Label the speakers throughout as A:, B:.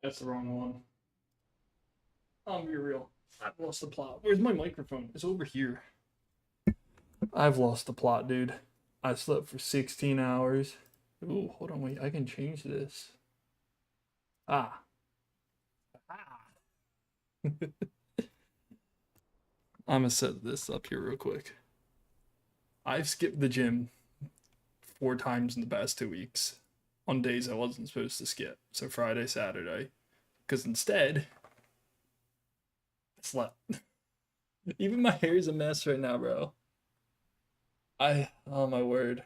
A: That's the wrong one. I'm be real. I've lost the plot. Where's my microphone? It's over here. I've lost the plot, dude. I slept for 16 hours. Ooh, hold on, wait. I can change this. Ah. Ah. I'm gonna set this up here real quick. I've skipped the gym 4 times in the past 2 weeks on days I wasn't supposed to skip. So Friday, Saturday. Because instead, I slept. Even my hair is a mess right now, bro. Oh my word.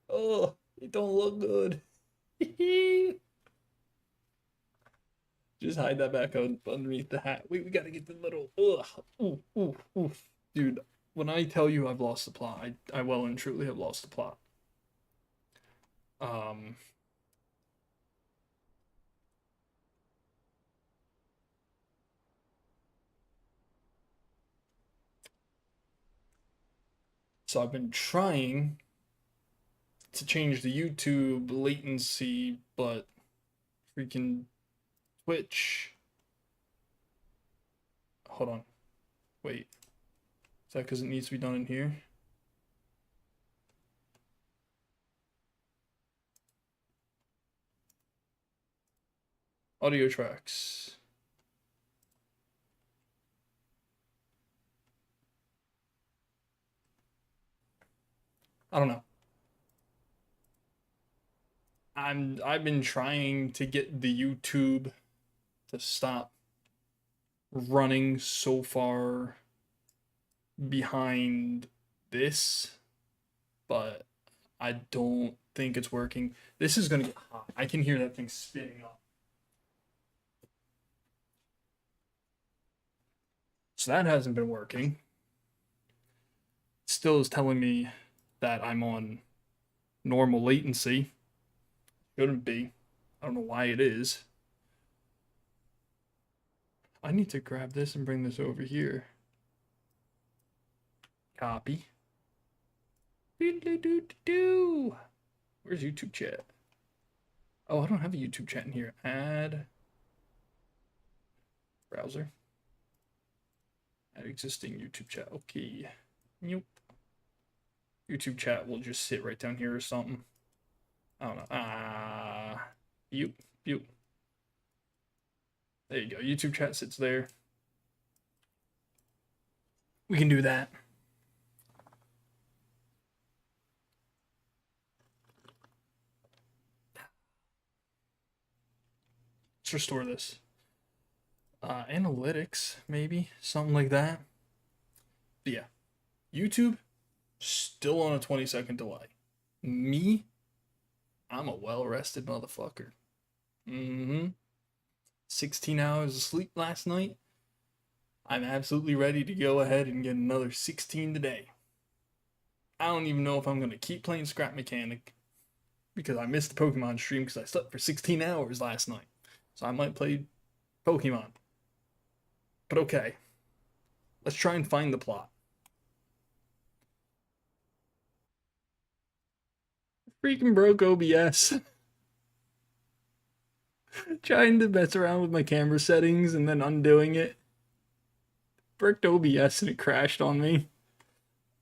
A: Oh, it don't look good. Just hide that back underneath the hat. Wait, we gotta get the little. Ugh. Ooh, ooh, ooh. Dude, when I tell you I've lost the plot, I well and truly have lost the plot. Um, so I've been trying to change the YouTube latency, but freaking Twitch. Hold on. Wait. Is that because it needs to be done in here? Audio tracks. I don't know. I've been trying to get the YouTube to stop running so far behind this, but I don't think it's working. This is gonna get hot. I can hear that thing spinning up. So that hasn't been working. Still is telling me that I'm on normal latency. Shouldn't be. I don't know why it is. I need to grab this and bring this over here. Copy. Do. Where's YouTube chat? Oh, I don't have a YouTube chat in here. Add browser. Add existing YouTube chat. Okay. Nope. YouTube chat will just sit right down here or something. I don't know. Yep. Yep. There you go. YouTube chat sits there. We can do that. Let's restore this. Analytics, maybe something like that. But yeah, YouTube still on a 20-second delay. Me, I'm a well-rested motherfucker. 16 hours of sleep last night. I'm absolutely ready to go ahead and get another 16 today. I don't even know if I'm gonna keep playing Scrap Mechanic because I missed the Pokemon stream because I slept for 16 hours last night. So I might play Pokemon. But okay. Let's try and find the plot. Freaking broke OBS. Trying to mess around with my camera settings and then undoing it. Bricked OBS and it crashed on me.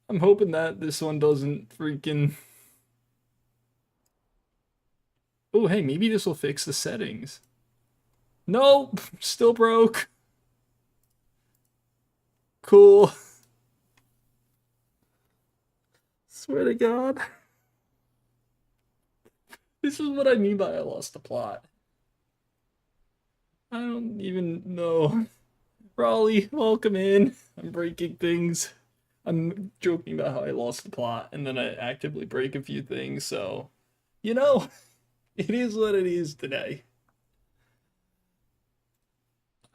A: I'm hoping that this one doesn't freaking. Oh, hey, maybe this will fix the settings. Nope, still broke. Cool. Swear to God. This is what I mean by I lost the plot. I don't even know. Raleigh, welcome in. I'm breaking things. I'm joking about how I lost the plot and then I actively break a few things, so you know, it is what it is today.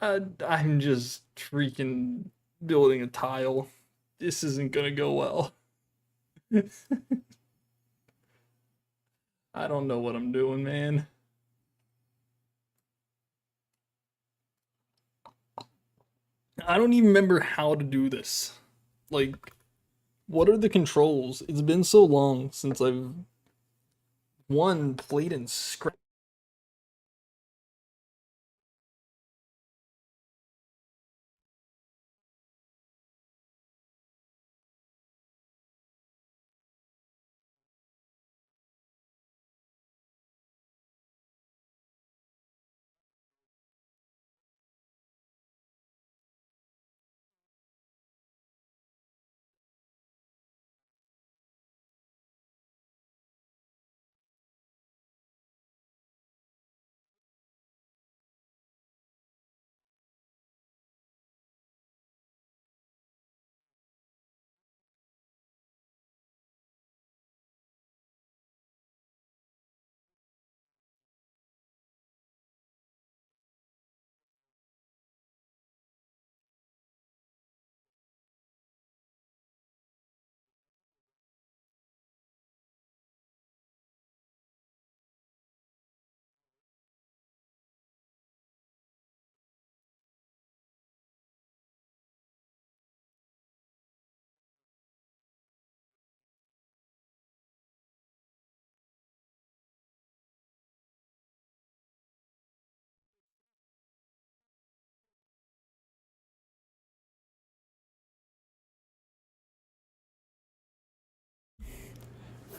A: I'm just freaking building a tile. This isn't gonna go well. I don't know what I'm doing, man. I don't even remember how to do this. Like, what are the controls? It's been so long since I've played in Scrap.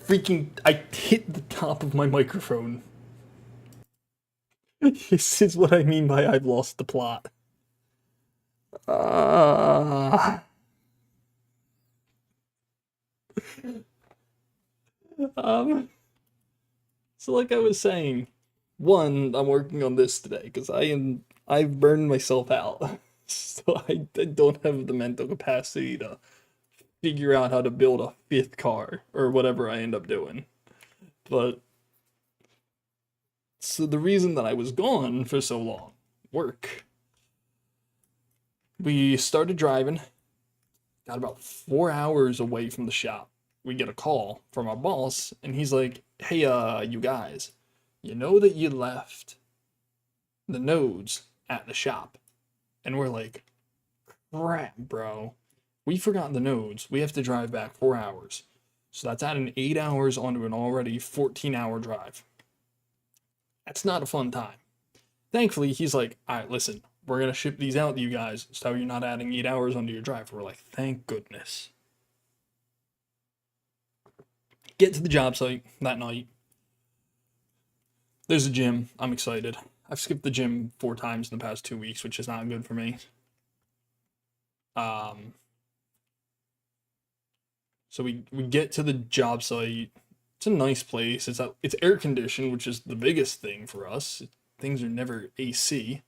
A: I hit the top of my microphone. This is what I mean by I've lost the plot. Uh, um, so like I was saying, one, I'm working on this today because I've burned myself out. So I don't have the mental capacity to figure out how to build a fifth car or whatever I end up doing. But so the reason that I was gone for so long, work. We started driving, got about 4 hours away from the shop. We get a call from our boss, and he's like, "Hey, you guys, you know that you left the nodes at the shop?" And we're like, "Crap, bro. We forgot the nodes. We have to drive back 4 hours. So that's adding 8 hours onto an already 14-hour drive. That's not a fun time." Thankfully, he's like, "All right, listen, we're going to ship these out to you guys so you're not adding 8 hours onto your drive." We're like, thank goodness. Get to the job site that night. There's a gym. I'm excited. I've skipped the gym 4 times in the past 2 weeks, which is not good for me. So we get to the job site. It's a nice place. It's air conditioned, which is the biggest thing for us. Things are never AC.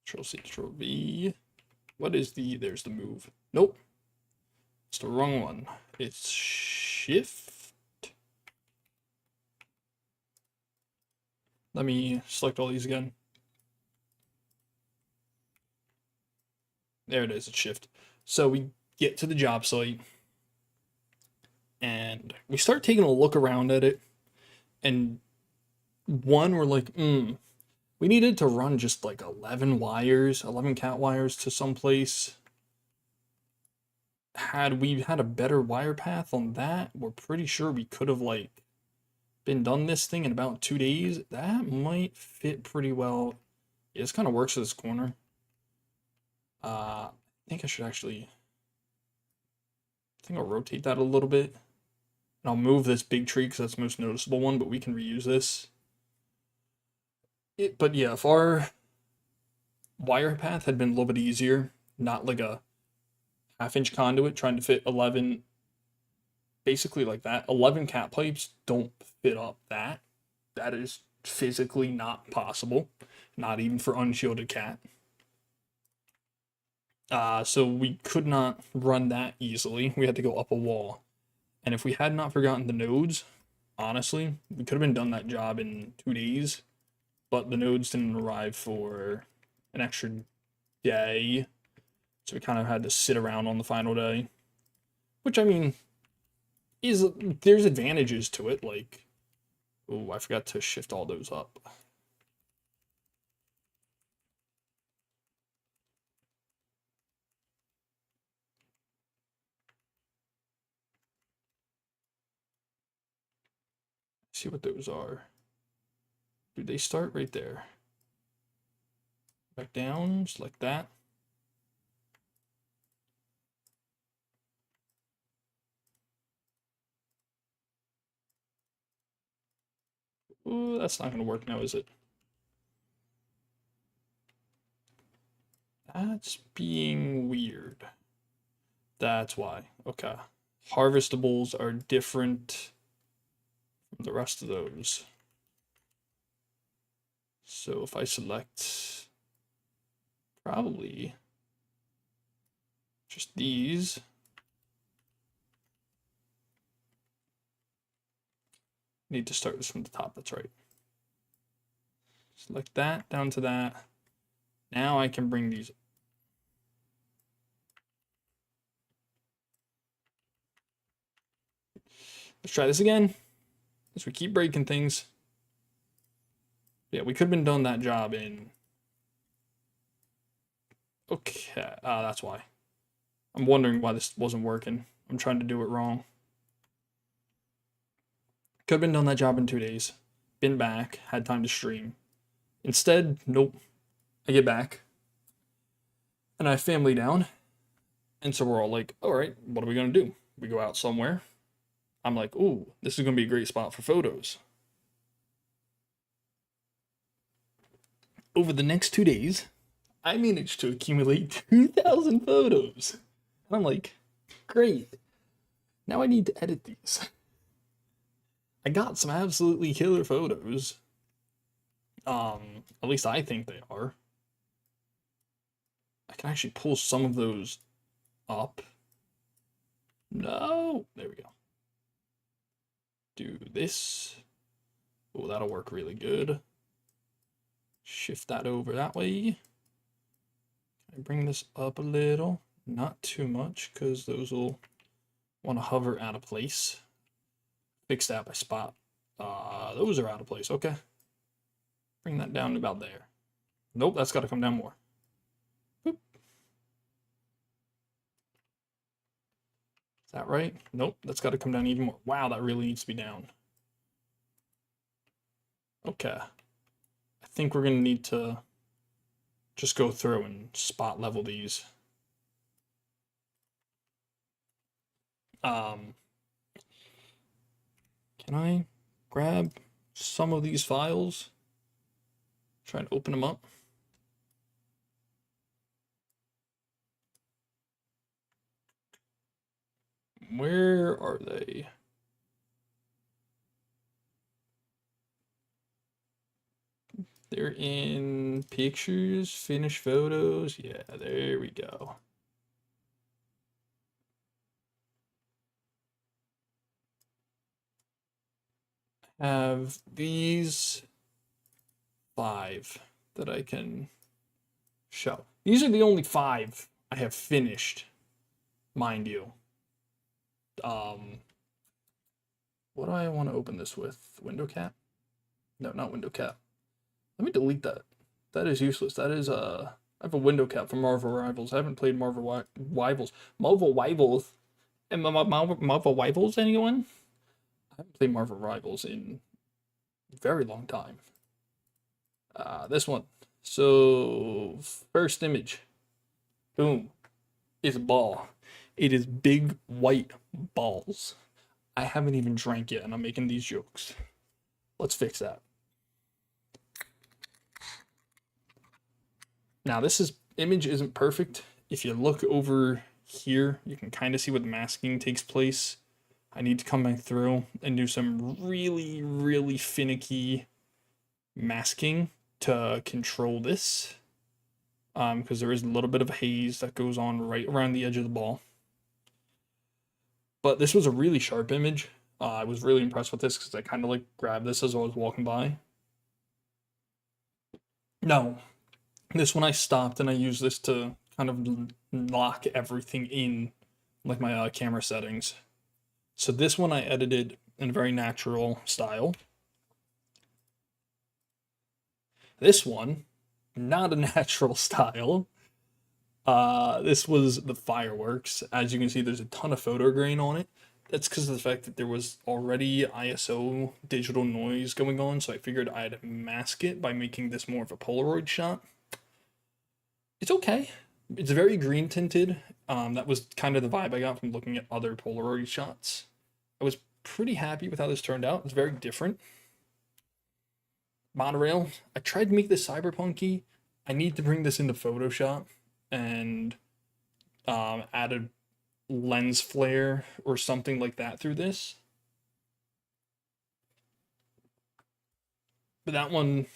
A: Control C, Control V. What is there's the move. Nope. It's the wrong one. It's Shift. Let me select all these again. There it is, it's Shift. So we get to the job site and we start taking a look around at it. And one, we're like, we needed to run just like 11 cat wires to someplace. Had we had a better wire path on that, we're pretty sure we could have like been done this thing in about 2 days. That might fit pretty well. Yeah, this kind of works for this corner. I think I should actually, I think I'll rotate that a little bit. And I'll move this big tree because that's the most noticeable one, but we can reuse this. But yeah, if our wire path had been a little bit easier, not like a half-inch conduit trying to fit 11, basically like that. 11 cat pipes don't fit up that. That is physically not possible, not even for unshielded cat. So we could not run that easily. We had to go up a wall. And if we had not forgotten the nodes, honestly, we could have been done that job in 2 days. But the nodes didn't arrive for an extra day. So we kind of had to sit around on the final day. Which, I mean, there's advantages to it. Like, oh, I forgot to shift all those up. See what those are. Do they start right there? Back down, just like that. Ooh, that's not going to work now, is it? That's being weird. That's why. Okay. Harvestables are different from the rest of those. So if I select probably just these, need to start this from the top, that's right. Select that down to that. Now I can bring these. Let's try this again, as we keep breaking things. Yeah, we could have been done that job in. Okay, that's why. I'm wondering why this wasn't working. I'm trying to do it wrong. Could have been done that job in 2 days. Been back, had time to stream. Instead, nope. I get back, and I have family down, And so we're all like, all right, what are we going to do? We go out somewhere. I'm like, ooh, this is going to be a great spot for photos. Over the next 2 days, I managed to accumulate 2,000 photos. And I'm like, great. Now I need to edit these. I got some absolutely killer photos. At least I think they are. I can actually pull some of those up. No, there we go. Do this. Oh, that'll work really good. Shift that over that way. I bring this up a little, not too much, because those will want to hover out of place. Fix that by spot. Those are out of place. Okay. Bring that down to about there. Nope, that's got to come down more. Boop. Is that right? Nope, that's got to come down even more. Wow, that really needs to be down. Okay. I think we're going to need to just go through and spot level these. Can I grab some of these files? Try and open them up. Where are they? They're in pictures, finished photos. Yeah, there we go. Have these 5 that I can show. These are the only 5 I have finished, mind you. What do I want to open this with? Window cap? No, not window cap. Let me delete that. That is useless. That is I have a window cap for Marvel Rivals. I haven't played Marvel Rivals. Marvel Rivals. And Marvel Rivals, anyone? I haven't played Marvel Rivals in a very long time. This one. So, first image. Boom. Is a ball. It is big white balls. I haven't even drank yet, and I'm making these jokes. Let's fix that. Now, image isn't perfect. If you look over here, you can kind of see where the masking takes place. I need to come back through and do some really, really finicky masking to control this. Because there is a little bit of a haze that goes on right around the edge of the ball. But this was a really sharp image. I was really impressed with this because I kind of like grabbed this as I was walking by. No, this one I stopped and I used this to kind of lock everything in, like my camera settings. So this one I edited in a very natural style. This one, not a natural style. This was the fireworks. As you can see, there's a ton of photo grain on it. That's because of the fact that there was already ISO digital noise going on, so I figured I'd mask it by making this more of a Polaroid shot. It's okay. It's very green tinted. That was kind of the vibe I got from looking at other Polaroid shots. I was pretty happy with how this turned out. It's very different. Monorail. I tried to make this cyberpunky. I need to bring this into Photoshop and add a lens flare or something like that through this. But that one,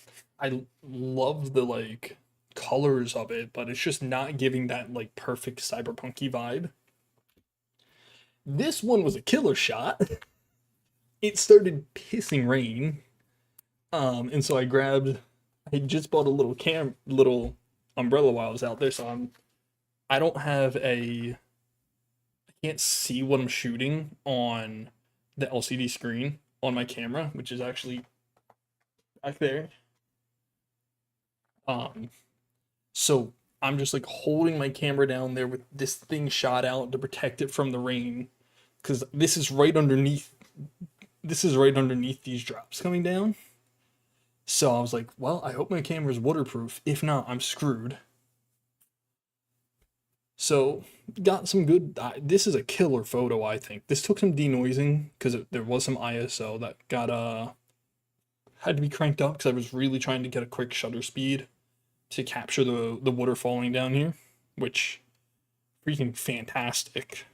A: I love the like colors of it, but it's just not giving that like perfect cyberpunky vibe. This one was a killer shot. It started pissing rain. And so I just bought a little umbrella while I was out there, so I don't have I can't see what I'm shooting on the LCD screen on my camera, which is actually back there. So I'm just like holding my camera down there with this thing shot out to protect it from the rain, because this is right underneath these drops coming down. So I was like, well, I hope my camera's waterproof. If not, I'm screwed. So got some good. This is a killer photo, I think. This took some denoising because there was some ISO that got had to be cranked up because I was really trying to get a quick shutter speed to capture the water falling down here, which freaking fantastic.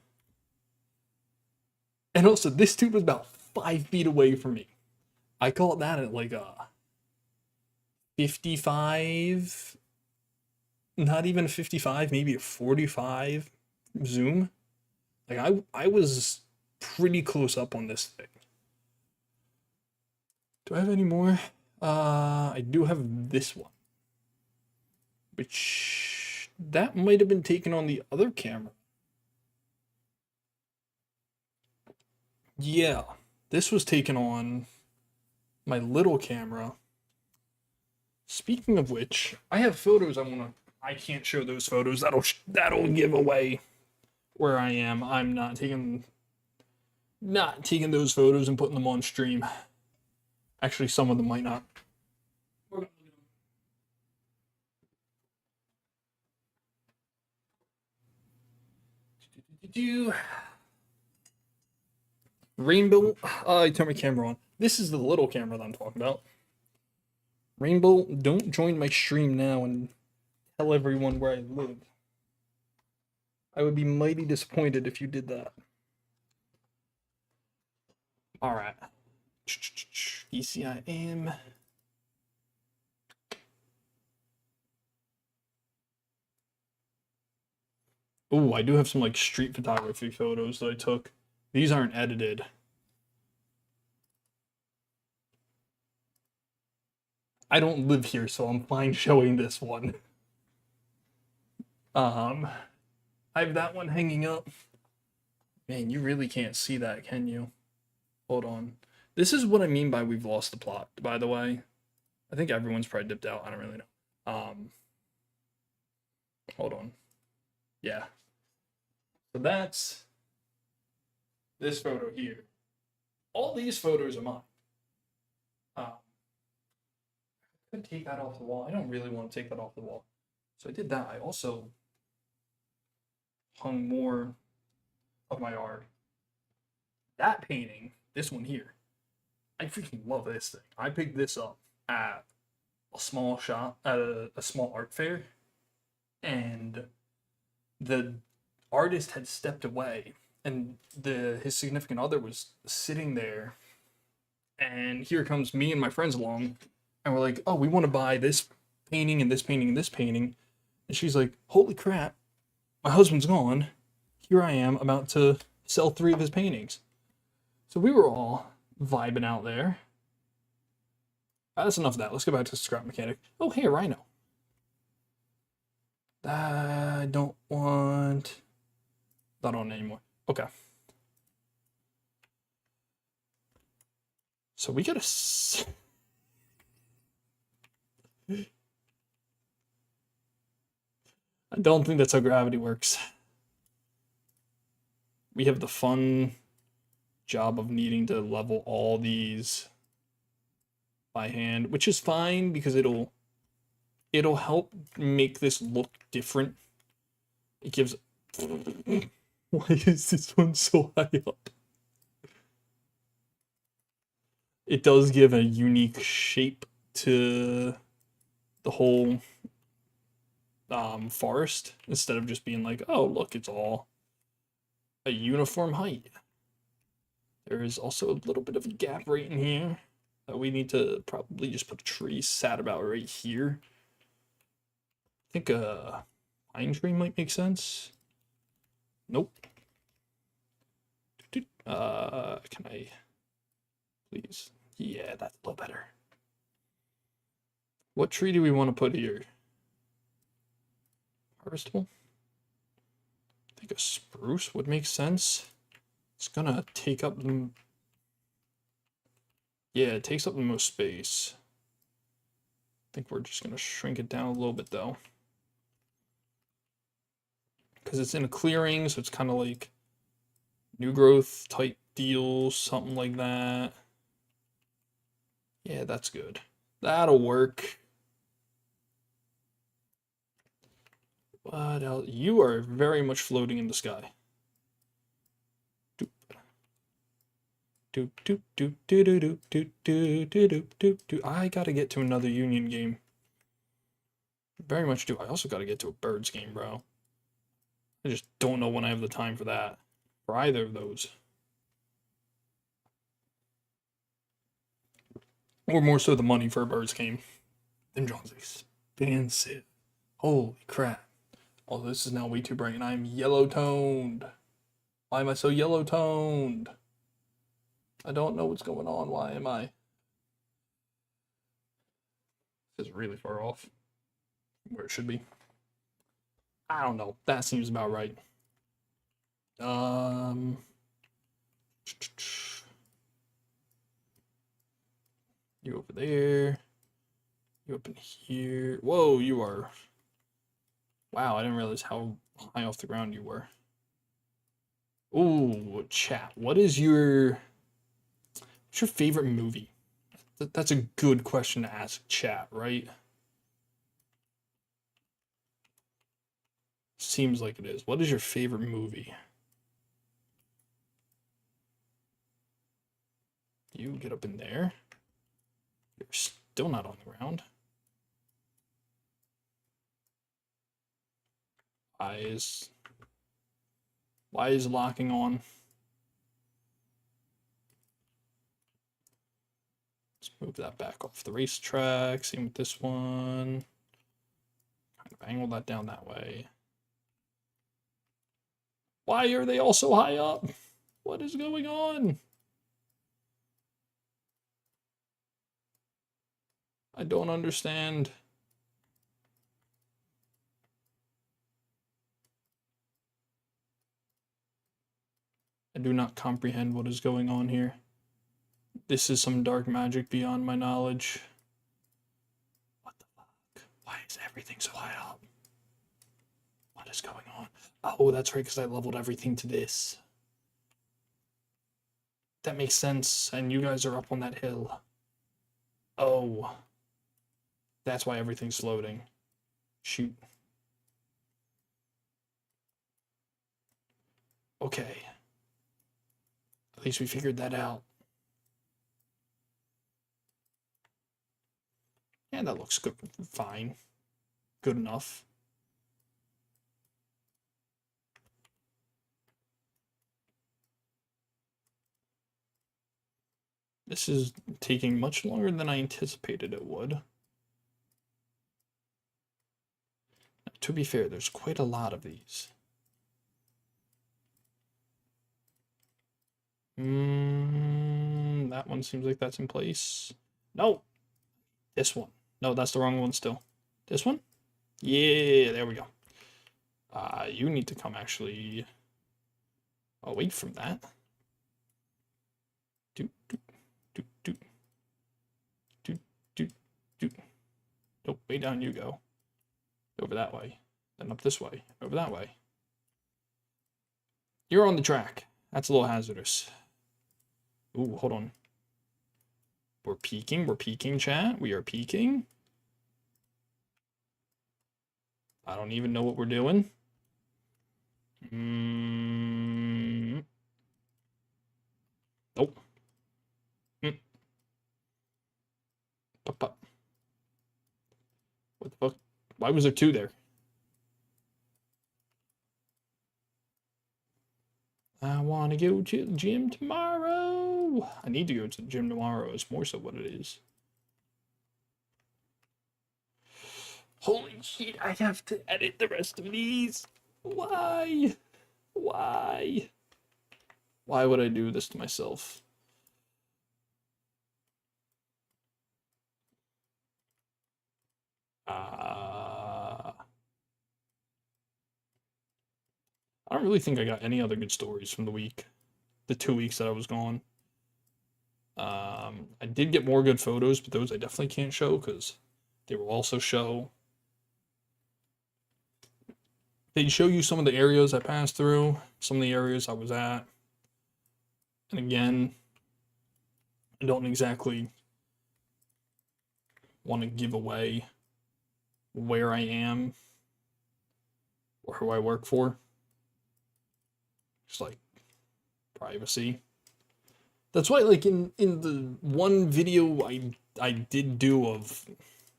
A: And also, this tube was about 5 feet away from me. I caught that at like a 55, not even a 55, maybe a 45 zoom. Like I was pretty close up on this thing. Do I have any more? I do have this one, which that might have been taken on the other camera. Yeah, this was taken on my little camera. Speaking of which, I have photos I can't show those photos. That'll give away where I am. I'm not taking those photos and putting them on stream. Actually, some of them might not. Rainbow. I turned my camera on. This is the little camera that I'm talking about. Rainbow, don't join my stream now and tell everyone where I live. I would be mighty disappointed if you did that. Alright. ECIM. Oh, I do have some like street photography photos that I took. These aren't edited. I don't live here, so I'm fine showing this one. I have that one hanging up. Man, you really can't see that, can you? Hold on. This is what I mean by we've lost the plot, by the way. I think everyone's probably dipped out. I don't really know. Hold on. Yeah. So that's this photo here. All these photos are mine. I could take that off the wall. I don't really want to take that off the wall. So I did that. I also hung more of my art. That painting, this one here, I freaking love this thing. I picked this up at a small shop, at a small art fair, and the artist had stepped away, and his significant other was sitting there, and here comes me and my friends along, and we're like, oh, we want to buy this painting and this painting and this painting, and she's like, holy crap, my husband's gone. Here I am about to sell 3 of his paintings. So we were all vibing out there. That's enough of that. Let's go back to Scrap Mechanic. Oh, hey, a rhino. I don't want that on anymore. Okay. So we gotta. I don't think that's how gravity works. We have the fun job of needing to level all these by hand, which is fine because it'll help make this look different. It gives. Why is this one so high up? It does give a unique shape to the whole forest instead of just being like, oh, look, it's all a uniform height. There is also a little bit of a gap right in here that we need to probably just put a tree sat about right here. I think a pine tree might make sense. Nope. Can I please? Yeah, that's a little better. What tree do we want to put here? Harvestable? I think a spruce would make sense. It's gonna take up the... Yeah, it takes up the most space. I think we're just gonna shrink it down a little bit though. Because it's in a clearing, so it's kind of like new growth type deal, something like that. Yeah, that's good. That'll work. What else? You are very much floating in the sky. Doop. Doop doop doop doop doop doop doop doop doop doop. I gotta get to another Union game. Very much do. I also gotta get to a Birds game, bro. I just don't know when I have the time for that. For either of those. Or more so the money for a Birds game. Them John's expensive. Holy crap. Oh, this is now way too bright and I'm yellow toned. Why am I so yellow toned? I don't know what's going on. Why am I? This is really far off where it should be. I don't know. That seems about right. You over there. You up in here. Whoa, you are. Wow, I didn't realize how high off the ground you were. Ooh, chat. What's your favorite movie? That's a good question to ask chat, right? Seems like it is. What is your favorite movie? You get up in there. You're still not on the ground. Why is locking on? Let's move that back off the racetrack. Same with this one. Kind of angle that down that way. Why are they all so high up? What is going on? I don't understand. I do not comprehend what is going on here. This is some dark magic beyond my knowledge. What the fuck? Why is everything so high up? What is going on? Oh, that's right, because I leveled everything to this. That makes sense, and you guys are up on that hill. Oh. That's why everything's floating. Shoot. Okay. At least we figured that out. Yeah, that looks good. Fine. Good enough. This is taking much longer than I anticipated it would. Now, to be fair, there's quite a lot of these. That one seems like that's in place. No! This one. No, that's the wrong one still. This one? Yeah, there we go. You need to come actually away from that. Do, do, do, do. Do, do, do. Nope, way down you go. Over that way. Then up this way. Over that way. You're on the track. That's a little hazardous. Ooh, hold on. We're peeking, chat. We are peeking. I don't even know what we're doing. Nope. What the fuck? Why was there two there? I want to go to the gym tomorrow. I need to go to the gym tomorrow. It's more so what it is. Holy shit, I have to edit the rest of these. Why? Why? Why would I do this to myself? I don't really think I got any other good stories from the week. The 2 weeks that I was gone. I did get more good photos, but those I definitely can't show because they will also show. They show you some of the areas I passed through, some of the areas I was at. And again, I don't exactly want to give away where I am or who I work for. Just like privacy. That's why, like, in the one video I did do of,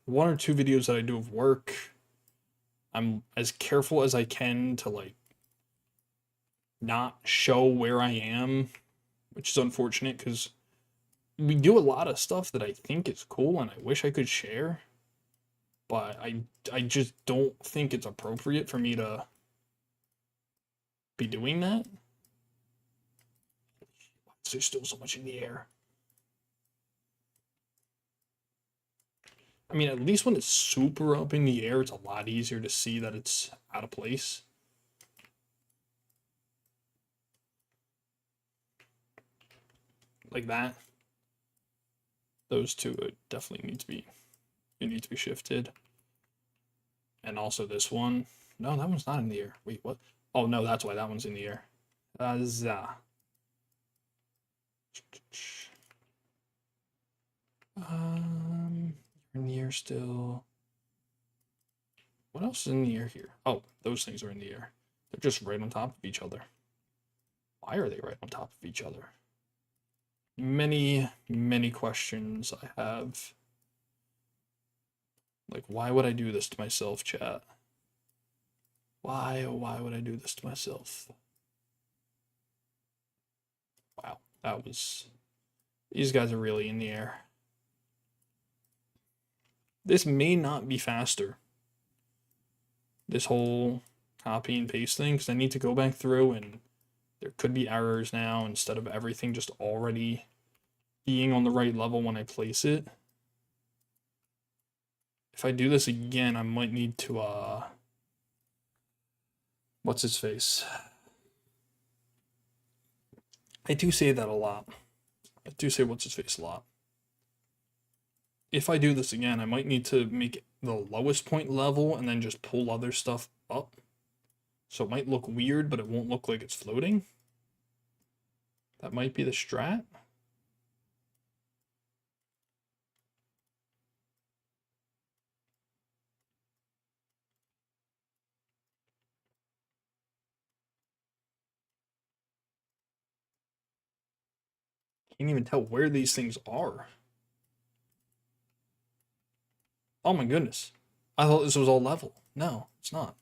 A: 1 or 2 videos that I do of work, I'm as careful as I can to, like, not show where I am, which is unfortunate because we do a lot of stuff that I think is cool and I wish I could share, but I just don't think it's appropriate for me to be doing that. There's still so much in the air. I mean, at least when it's super up in the air, it's a lot easier to see that it's out of place. Like that. Those two definitely need to be shifted. And also this one. No, that one's not in the air. Wait, what? Oh no, that's why that one's in the air. You're in the air still. What else is in the air here? Oh, those things are in the air. They're just right on top of each other. Why are they right on top of each other? Many, many questions I have. Like, why would I do this to myself, chat? Why, oh, why would I do this to myself? Wow, that was... These guys are really in the air. This may not be faster. This whole copy and paste thing, because I need to go back through and there could be errors now instead of everything just already being on the right level when I place it. If I do this again, I might need to, what's his face? I do say that a lot. I do say what's his face a lot. If I do this again, I might need to make it the lowest point level and then just pull other stuff up. So it might look weird, but it won't look like it's floating. That might be the strat. Can't even tell where these things are. Oh my goodness. I thought this was all level. No, it's not.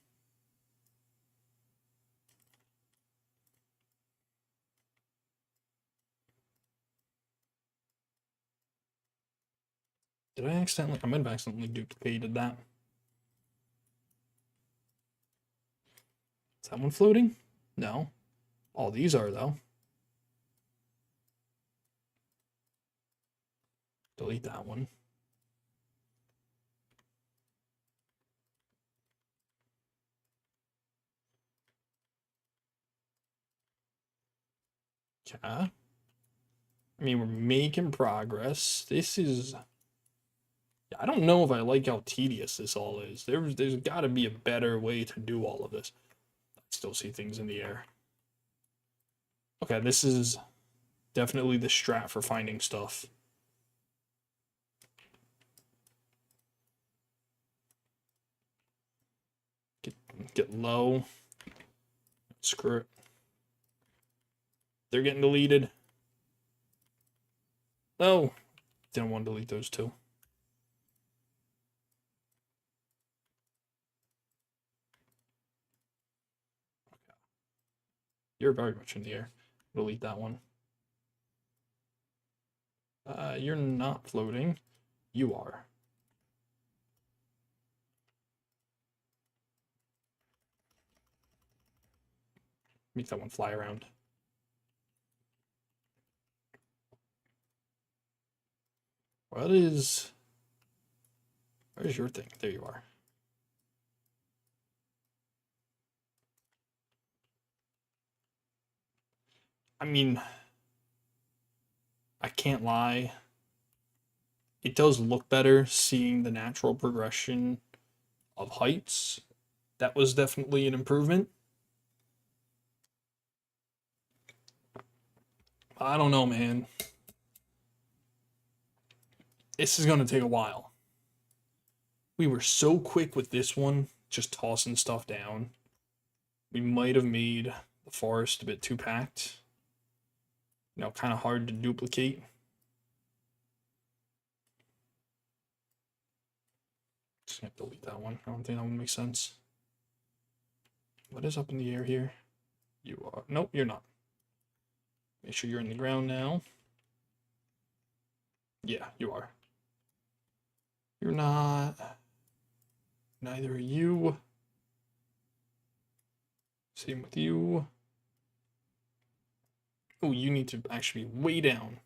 A: Did I accidentally? I might have accidentally duplicated that. Is that one floating? No. All these are, though. Delete that one. Yeah. I mean, we're making progress. This is... I don't know if I like how tedious this all is. There's got to be a better way to do all of this. I still see things in the air. Okay, this is definitely the strat for finding stuff. Get low. Screw it. They're getting deleted. Oh, didn't want to delete those two. Okay. You're very much in the air. Delete that one. You're not floating. You are. Make that one fly around. Where's your thing? There you are. I mean, I can't lie. It does look better seeing the natural progression of heights. That was definitely an improvement. I don't know, man. This is going to take a while. We were so quick with this one, just tossing stuff down. we might have made the forest a bit too packed. You know, kind of hard to duplicate. Just gonna delete that one. I don't think that would make sense. What is up in the air here? You are. Nope, you're not. Make sure you're in the ground now. Yeah, you are. You're not. Neither are you. Same with you. Oh, you need to actually be way down.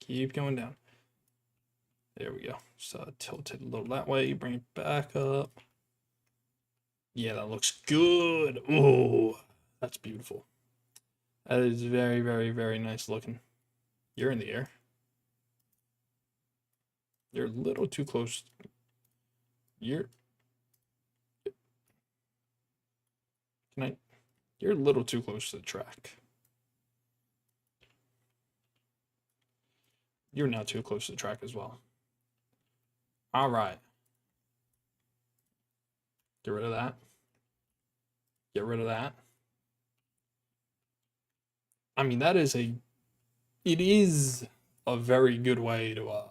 A: Keep going down. There we go. So tilt it a little that way. Bring it back up. Yeah, that looks good. Oh, that's beautiful. That is very, very, very nice looking. You're in the air. You're a little too close. You're a little too close to the track. You're now too close to the track as well. All right. Get rid of that. Get rid of that. I mean, it is a very good way to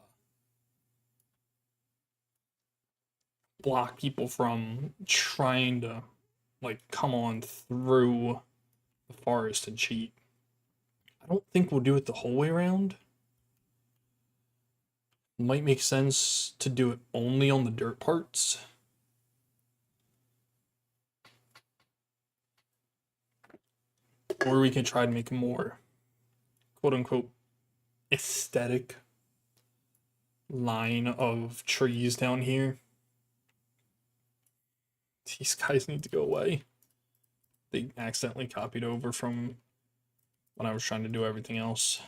A: block people from trying to like come on through the forest and cheat. I don't think we'll do it the whole way around. Might make sense to do it only on the dirt parts. Or we can try to make a more quote unquote aesthetic line of trees down here. These guys need to go away. They accidentally copied over from when I was trying to do everything else.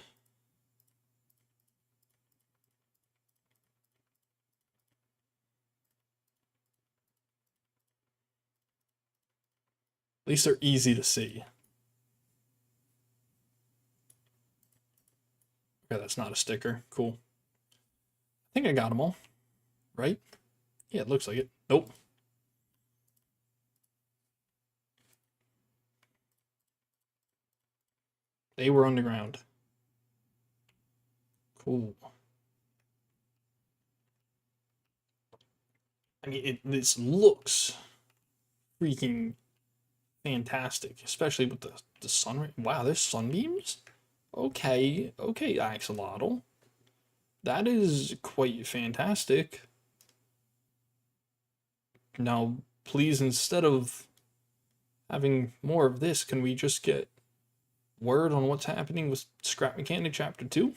A: At least they're easy to see. Okay, that's not a sticker. Cool. I think I got them all. Right? Yeah, it looks like it. Nope. They were underground. Cool. I mean, this looks freaking fantastic, especially with the sun. Wow, there's sunbeams? Okay, Axolotl. That is quite fantastic. Now, please, instead of having more of this, can we just get word on what's happening with Scrap Mechanic Chapter 2?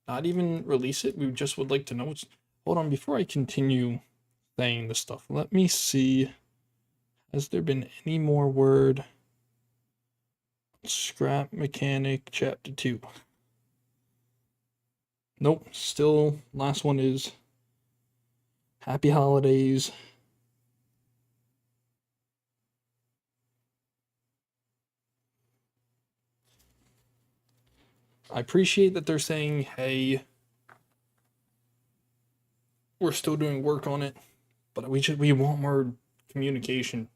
A: Not even release it, we just would like to know what's... Hold on, before I continue saying this stuff, let me see. Has there been any more word? Scrap Mechanic Chapter 2. Nope, still, last one is Happy Holidays. I appreciate that they're saying, hey, we're still doing work on it, but we want more communication.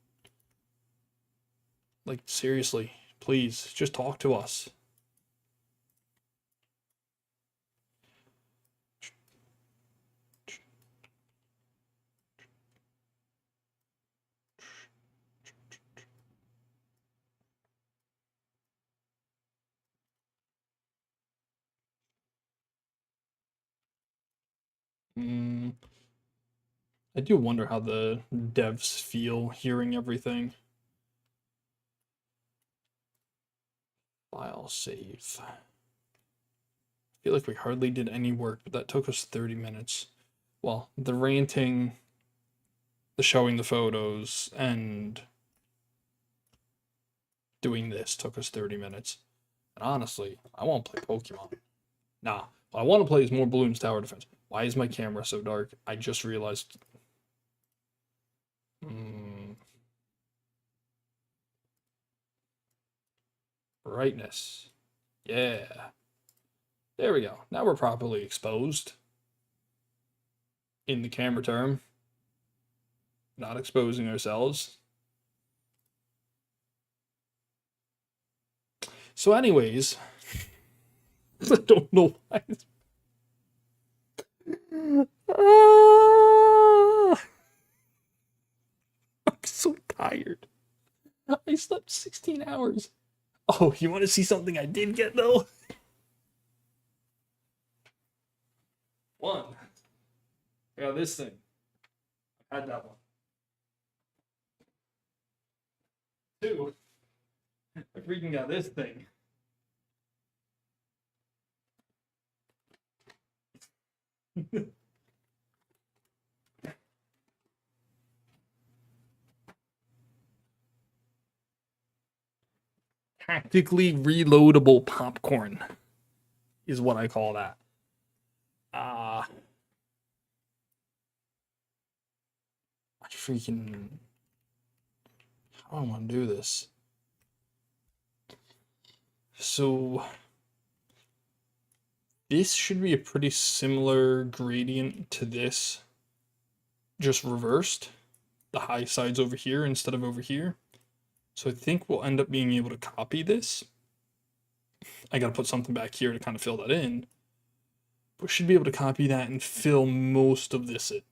A: Like, seriously, please, just talk to us. I do wonder how the devs feel hearing everything. File save. I feel like we hardly did any work, but that took us 30 minutes. Well, the ranting, the showing the photos, and doing this took us 30 minutes. And honestly, I want to play Pokemon. Nah, what I want to play is more Bloons Tower Defense. Why is my camera so dark? I just realized. Brightness. Yeah. There we go. Now we're properly exposed. In the camera term. Not exposing ourselves. So anyways, I don't know why. I'm so tired. I slept 16 hours. Oh, you want to see something I did get though? One. I got this thing. I had that one. Two. I freaking got this thing. Tactically reloadable popcorn is what I call that. I freaking. How do I want to do this? So this should be a pretty similar gradient to this, just reversed. The high side's over here instead of over here. So I think we'll end up being able to copy this. I gotta put something back here to kind of fill that in. But we should be able to copy that and fill most of this in.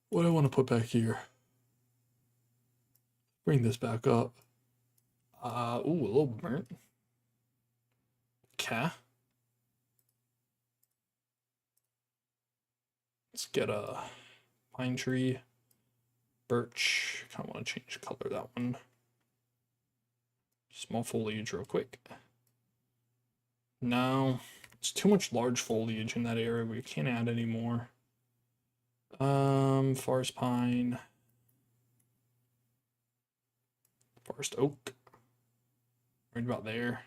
A: What do I want to put back here? Bring this back up. Ooh, a little burnt. Okay. Let's get a pine tree, birch. Kind of want to change color that one. Small foliage real quick. No, it's too much large foliage in that area. We can't add any more. Forest pine. Forest oak. Right about there.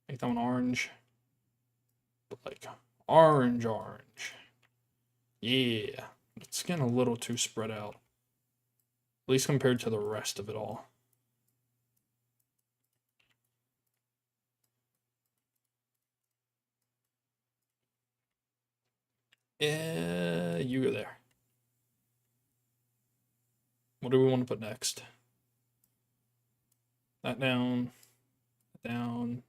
A: Make that one orange. But like orange. Yeah. It's getting a little too spread out. At least compared to the rest of it all. Yeah, you go there. What do we want to put next? That down. Down.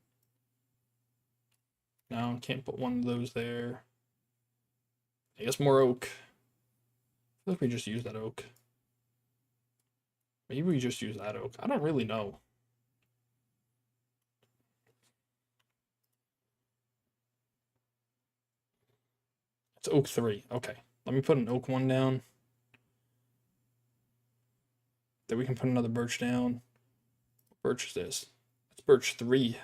A: No, can't put one of those there. I guess more oak. I feel like we just use that oak. Maybe we just use that oak. I don't really know. It's oak 3. Okay. Let me put an oak 1 down. Then we can put another birch down. What birch is this? It's birch 3.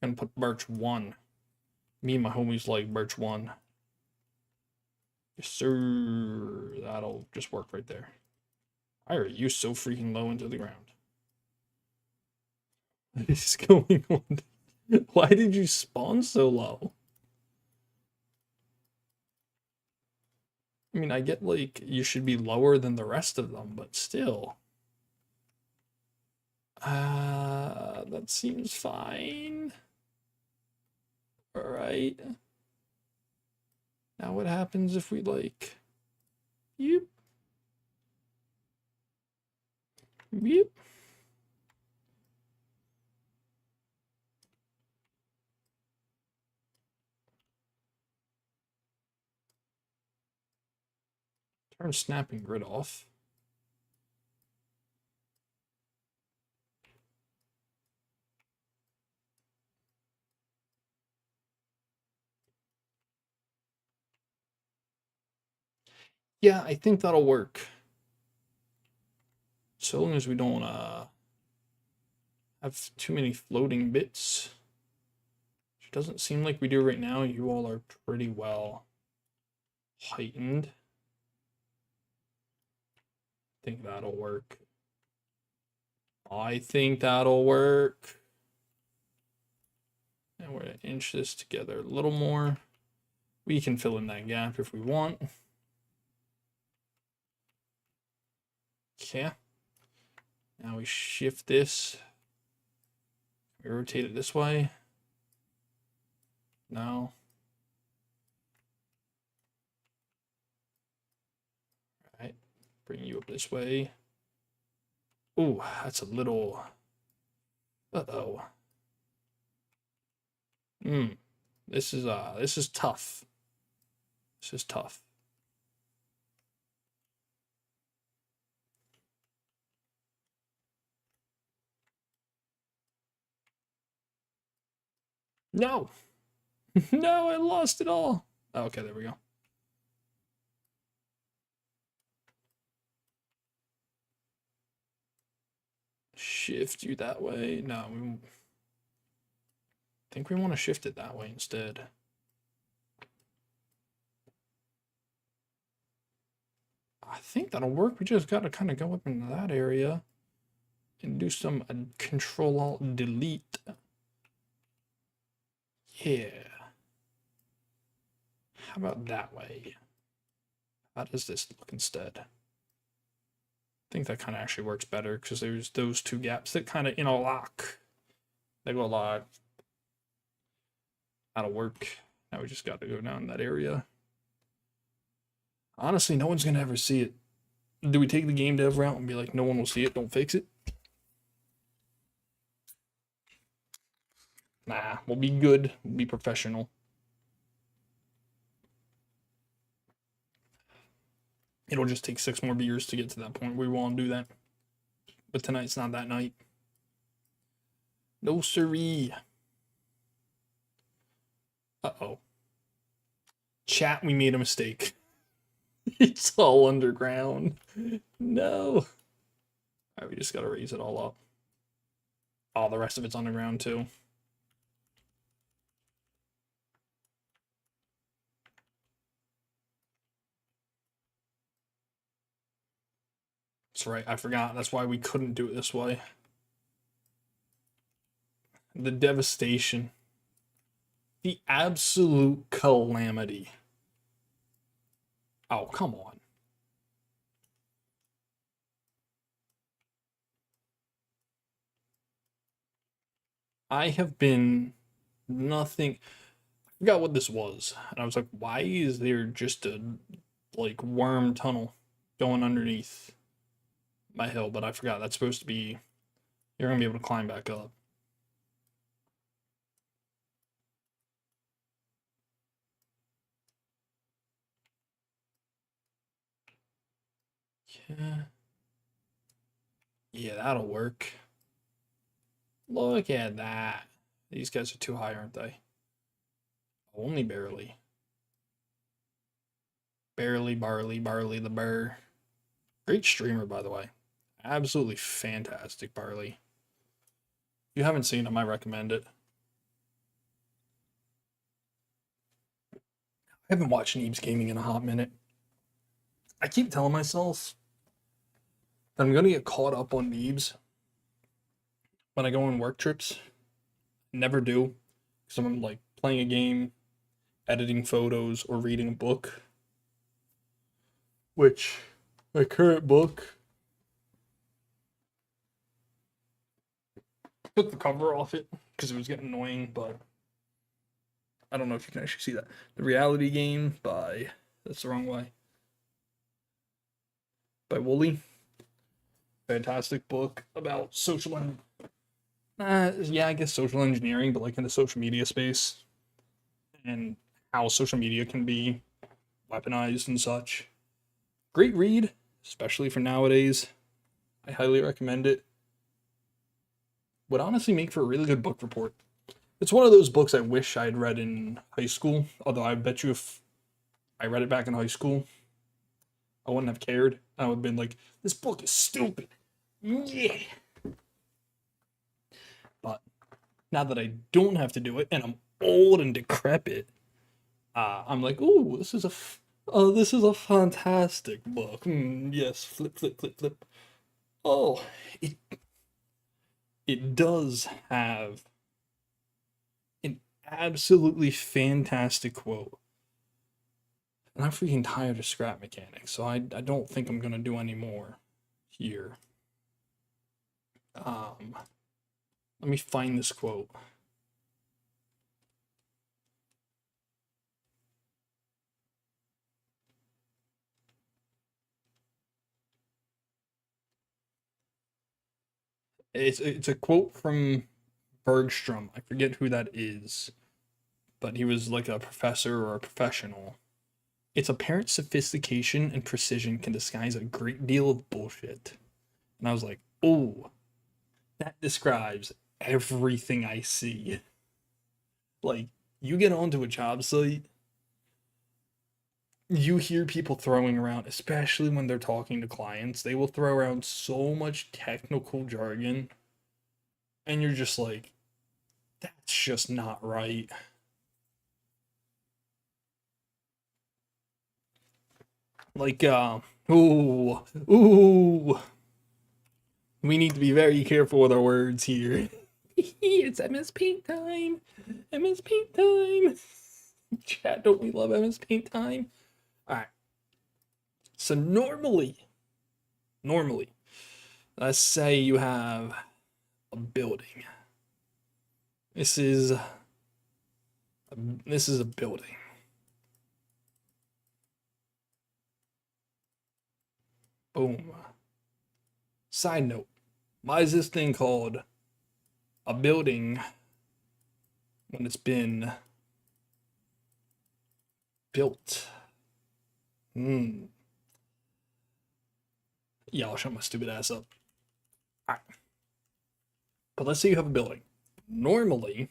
A: I'm gonna put birch 1. Me and my homies like birch 1. Yes, sir. That'll just work right there. Why are you so freaking low into the ground? What is going on? Why did you spawn so low? I mean, I get like you should be lower than the rest of them, but still. That seems fine. All right. Now what happens if we like, yep. Yep. Turn snapping grid off. Yeah, I think that'll work. So long as we don't have too many floating bits. Which doesn't seem like we do right now. You all are pretty well heightened. I think that'll work. I think that'll work. And we're gonna inch this together a little more. We can fill in that gap if we want. Okay. Now we shift this. We rotate it this way. No. Bring you up this way. Ooh, that's a little... Uh-oh. This is tough. This is tough. No. No, I lost it all. Okay, there we go. Shift you that way. No, I think we want to shift it that way instead. I think that'll work. We just got to kind of go up into that area and do some Control-Alt-Delete. Yeah. How about that way? How does this look instead? I think that kind of actually works better because there's those two gaps that kind of interlock. They go lock. That'll work. Now we just got to go down that area. Honestly, no one's going to ever see it. Do we take the game dev route and be like, no one will see it, don't fix it? Nah, we'll be good. We'll be professional. It'll just take 6 more beers to get to that point. We won't do that. But tonight's not that night. No siree. Uh-oh. Chat, we made a mistake. It's all underground. No. Alright, we just gotta raise it all up. Oh, the rest of it's underground too. That's right, I forgot. That's why we couldn't do it this way. The devastation. The absolute calamity. Oh, come on. I have been nothing. I forgot what this was. And I was like, why is there just a like worm tunnel going underneath my hill? But I forgot that's supposed to be, you're gonna be able to climb back up. Yeah. Yeah, that'll work. Look at that. These guys are too high, aren't they? Only barely. Barely, Barley the Burr. Great streamer, by the way. Absolutely fantastic, Barley. If you haven't seen him, I recommend it. I haven't watched Neebs Gaming in a hot minute. I keep telling myself that I'm going to get caught up on Neebs when I go on work trips. Never do. Because I'm like playing a game, editing photos, or reading a book. Which, my current book, took the cover off it because it was getting annoying, but I don't know if you can actually see that. The Reality Game by, that's the wrong way, by Wooly. Fantastic book about social yeah, I guess social engineering, but like in the social media space and how social media can be weaponized and such. Great read, especially for nowadays. I highly recommend it. Would honestly make for a really good book report. It's one of those books I wish I had read in high school, although I bet you if I read it back in high school, I wouldn't have cared. I would have been like, this book is stupid. Yeah. But now that I don't have to do it and I'm old and decrepit, I'm like, ooh, this is a fantastic book. Yes, flip, flip, flip, flip. Oh, it does have an absolutely fantastic quote. And I'm freaking tired of scrap mechanics, so I don't think I'm gonna do any more here. Let me find this quote. It's a quote from Bergstrom. I forget who that is, but he was like a professor or a professional. Its apparent sophistication and precision can disguise a great deal of bullshit. And I was like, oh, that describes everything I see. Like, you get onto a job site, you hear people throwing around, especially when they're talking to clients, they will throw around so much technical jargon, and you're just like, that's just not right. Like, ooh, we need to be very careful with our words here. It's MS Paint time. MS Paint time. Chat, don't we love MS Paint time? All right. So normally, let's say you have a building. This is a building. Boom. Side note, why is this thing called a building when it's been built? Yeah, I'll shut my stupid ass up. All right. But let's say you have a building. Normally,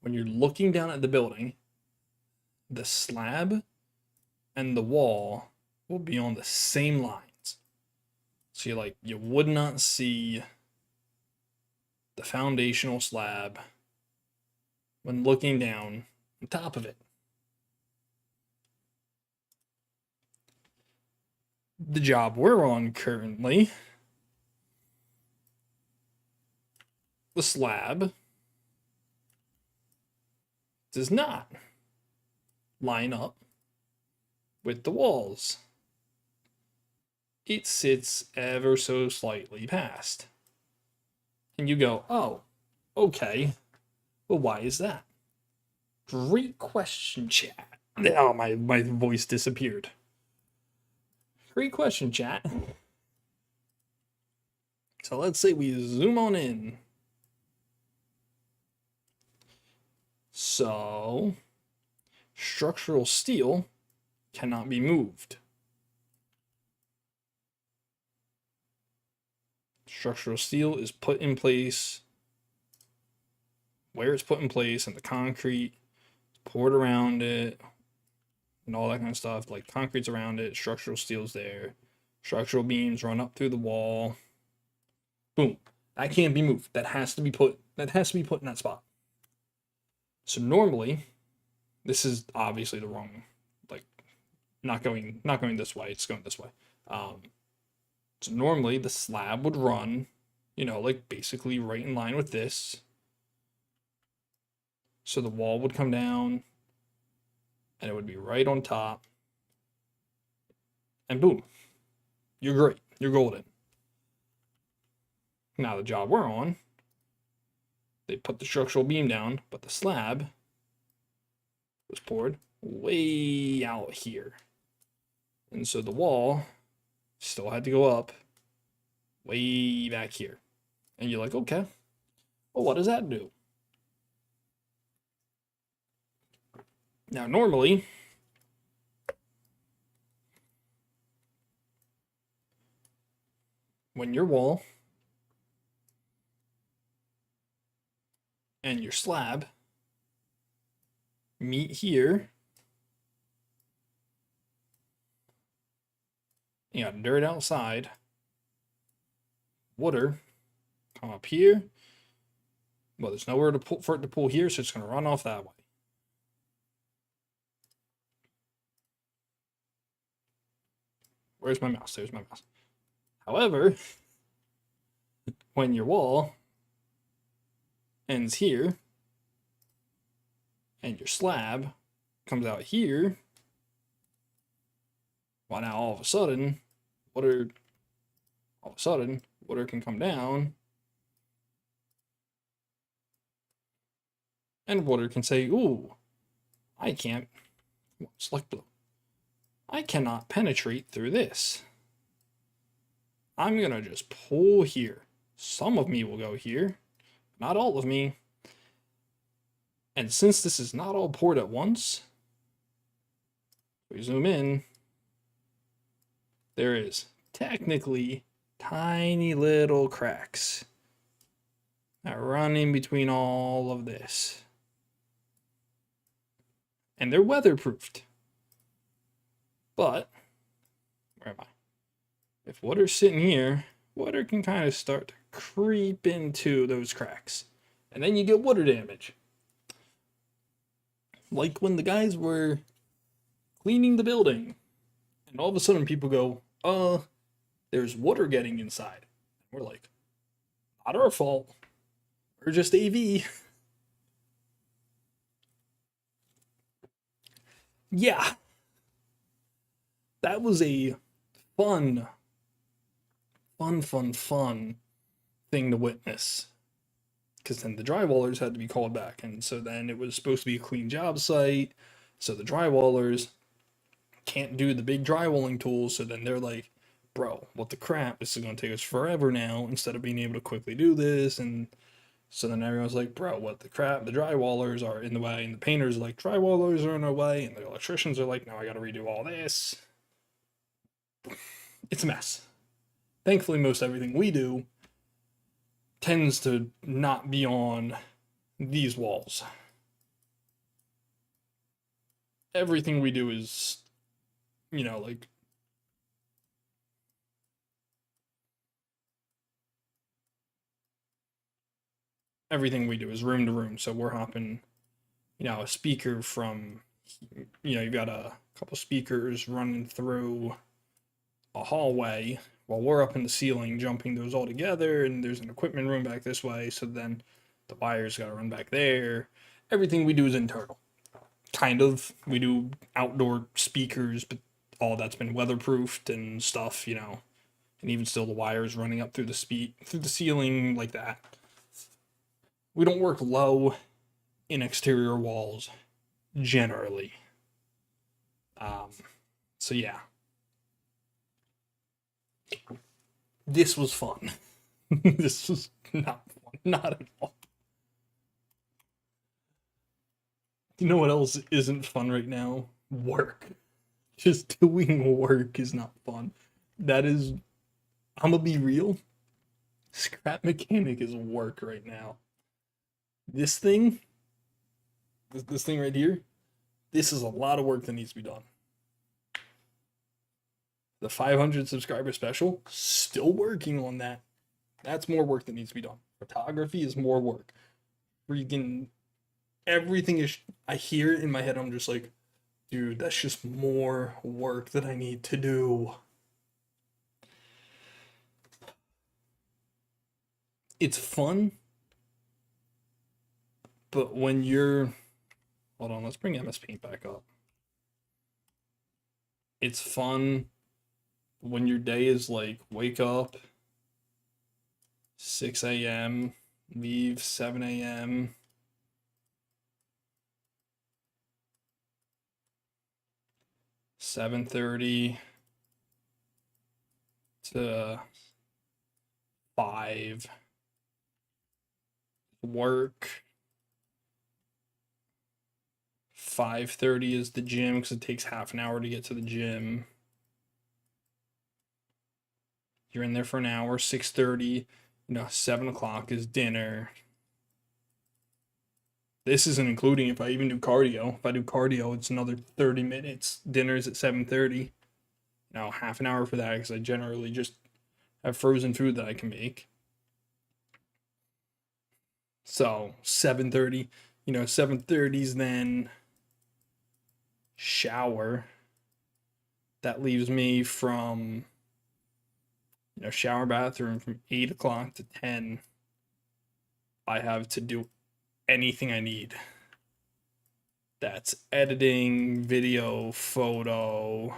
A: when you're looking down at the building, the slab and the wall will be on the same lines. So you would not see the foundational slab when looking down on top of it. The job we're on currently, the slab does not line up with the walls. It sits ever so slightly past. And you go, oh, okay. Well, why is that? Great question, chat. Oh, my voice disappeared. Great question, chat. So let's say we zoom on in. So, structural steel cannot be moved. Structural steel is put in place where it's put in place, and the concrete poured around it, and all that kind of stuff. Like concrete's around it, structural steel's there, structural beams run up through the wall. Boom. That can't be moved. That has to be put in that spot. So normally, this is obviously the wrong, like, not going this way, it's going this way. So normally the slab would run, like basically right in line with this. So the wall would come down and it would be right on top. And boom, you're great. You're golden. Now the job we're on, they put the structural beam down, but the slab was poured way out here. And so the wall still had to go up way back here. And you're like, okay, well, what does that do? Now, normally, when your wall and your slab meet here, you got dirt outside, water come up here. Well, there's nowhere for it to pull here, so it's going to run off that way. Where's my mouse? There's my mouse. However, when your wall ends here and your slab comes out here, well, now all of a sudden, water can come down, and water can say, ooh, I can't, select blue. I cannot penetrate through this. I'm gonna just pull here. Some of me will go here, not all of me. And since this is not all poured at once, we zoom in, there is technically tiny little cracks that run in between all of this. And they're weatherproofed. But, where am I? If water's sitting here, water can kind of start to creep into those cracks. And then you get water damage. Like when the guys were cleaning the building, and all of a sudden people go, there's water getting inside. We're like, not our fault. We're just AV. Yeah. That was a fun thing to witness. Because then the drywallers had to be called back. And so then it was supposed to be a clean job site. So the drywallers can't do the big drywalling tools. So then they're like, bro, what the crap? This is going to take us forever now instead of being able to quickly do this. And so then everyone's like, bro, what the crap? The drywallers are in the way. And the painters are like, drywallers are in our way. And the electricians are like, now I got to redo all this. It's a mess. Thankfully, most everything we do tends to not be on these walls. Everything we do is, like, everything we do is room to room. So we're hopping, a speaker from, you've got a couple speakers running through a hallway while we're up in the ceiling jumping those all together, and there's an equipment room back this way, so then the wires got to run back there. Everything we do is internal. Kind of. We do outdoor speakers, but all that's been weatherproofed and stuff, and even still the wires running up through the ceiling like that. We don't work low in exterior walls generally. So yeah. This was fun. This was not fun. Not at all. You know what else isn't fun right now? Work. Just doing work is not fun. That is, I'm gonna be real. Scrap mechanic is work right now. This thing right here, this is a lot of work that needs to be done. The 500 subscriber special, still working on that. That's more work that needs to be done. Photography is more work. Freaking everything is, I hear it in my head, I'm just like, dude, that's just more work that I need to do. It's fun, but when you're, hold on, let's bring MS Paint back up. It's fun when your day is like, wake up 6 a.m., leave 7 a.m., $7:30 to 5, work. 5:30 is the gym because it takes half an hour to get to the gym. You're in there for an hour. 6:30, 7 o'clock is dinner. This isn't including if I even do cardio. If I do cardio, it's another 30 minutes. Dinner's at 7:30. Now, half an hour for that because I generally just have frozen food that I can make. So 7:30, 7:30's then shower. That leaves me from, shower bathroom from 8 o'clock to 10. I have to do anything I need. That's editing, video, photo,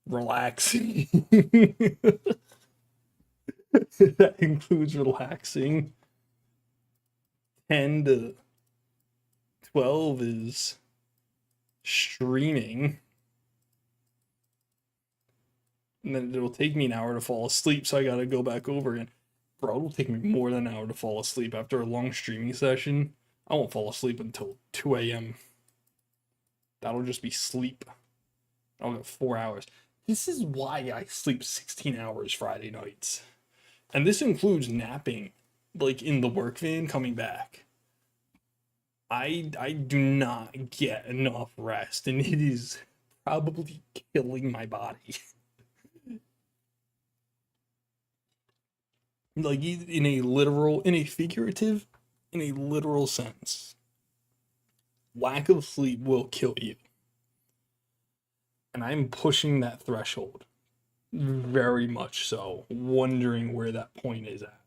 A: relaxing. That includes relaxing. 10 to 12 is streaming. And then it'll take me an hour to fall asleep, so I gotta go back over again. Bro, it'll take me more than an hour to fall asleep after a long streaming session. I won't fall asleep until 2 a.m. That'll just be sleep. I'll get 4 hours. This is why I sleep 16 hours Friday nights. And this includes napping, like in the work van coming back. I do not get enough rest, and it is probably killing my body. Like in a literal, in a figurative, in a literal sense. Lack of sleep will kill you. And I'm pushing that threshold. Very much so. Wondering where that point is at.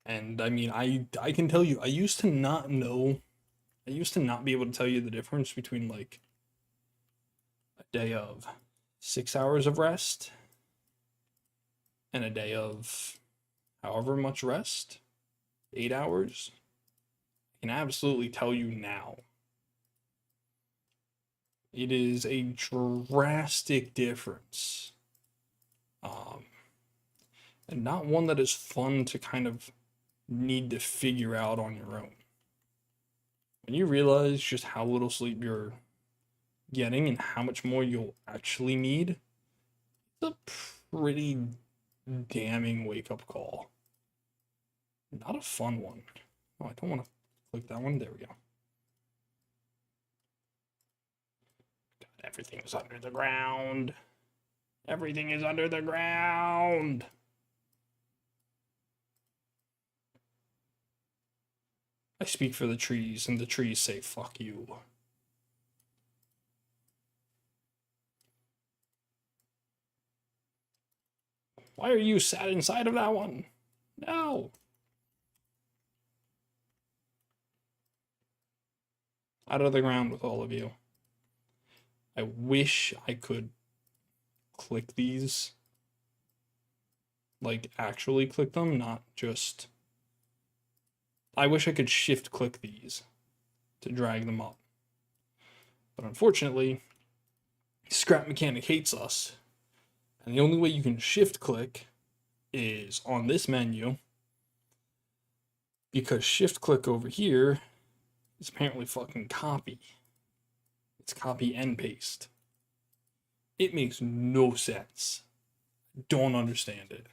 A: And I mean, I can tell you, I used to not be able to tell you the difference between like a day of 6 hours of rest and a day of however much rest, 8 hours. I can absolutely tell you now. It is a drastic difference. And not one that is fun to kind of need to figure out on your own. When you realize just how little sleep you're getting and how much more you'll actually need, it's a pretty damning wake-up call. Not a fun one. Oh, I don't want to click that one. There we go. God, everything is under the ground. Everything is under the ground. I speak for the trees, and the trees say, fuck you. Why are you sat inside of that one? No. Out of the ground with all of you. I wish I could click these. Like, actually click them, not just... I wish I could shift click these to drag them up. But unfortunately, Scrap Mechanic hates us. And the only way you can shift click is on this menu. Because shift click over here is apparently fucking copy. It's copy and paste. It makes no sense. Don't understand it.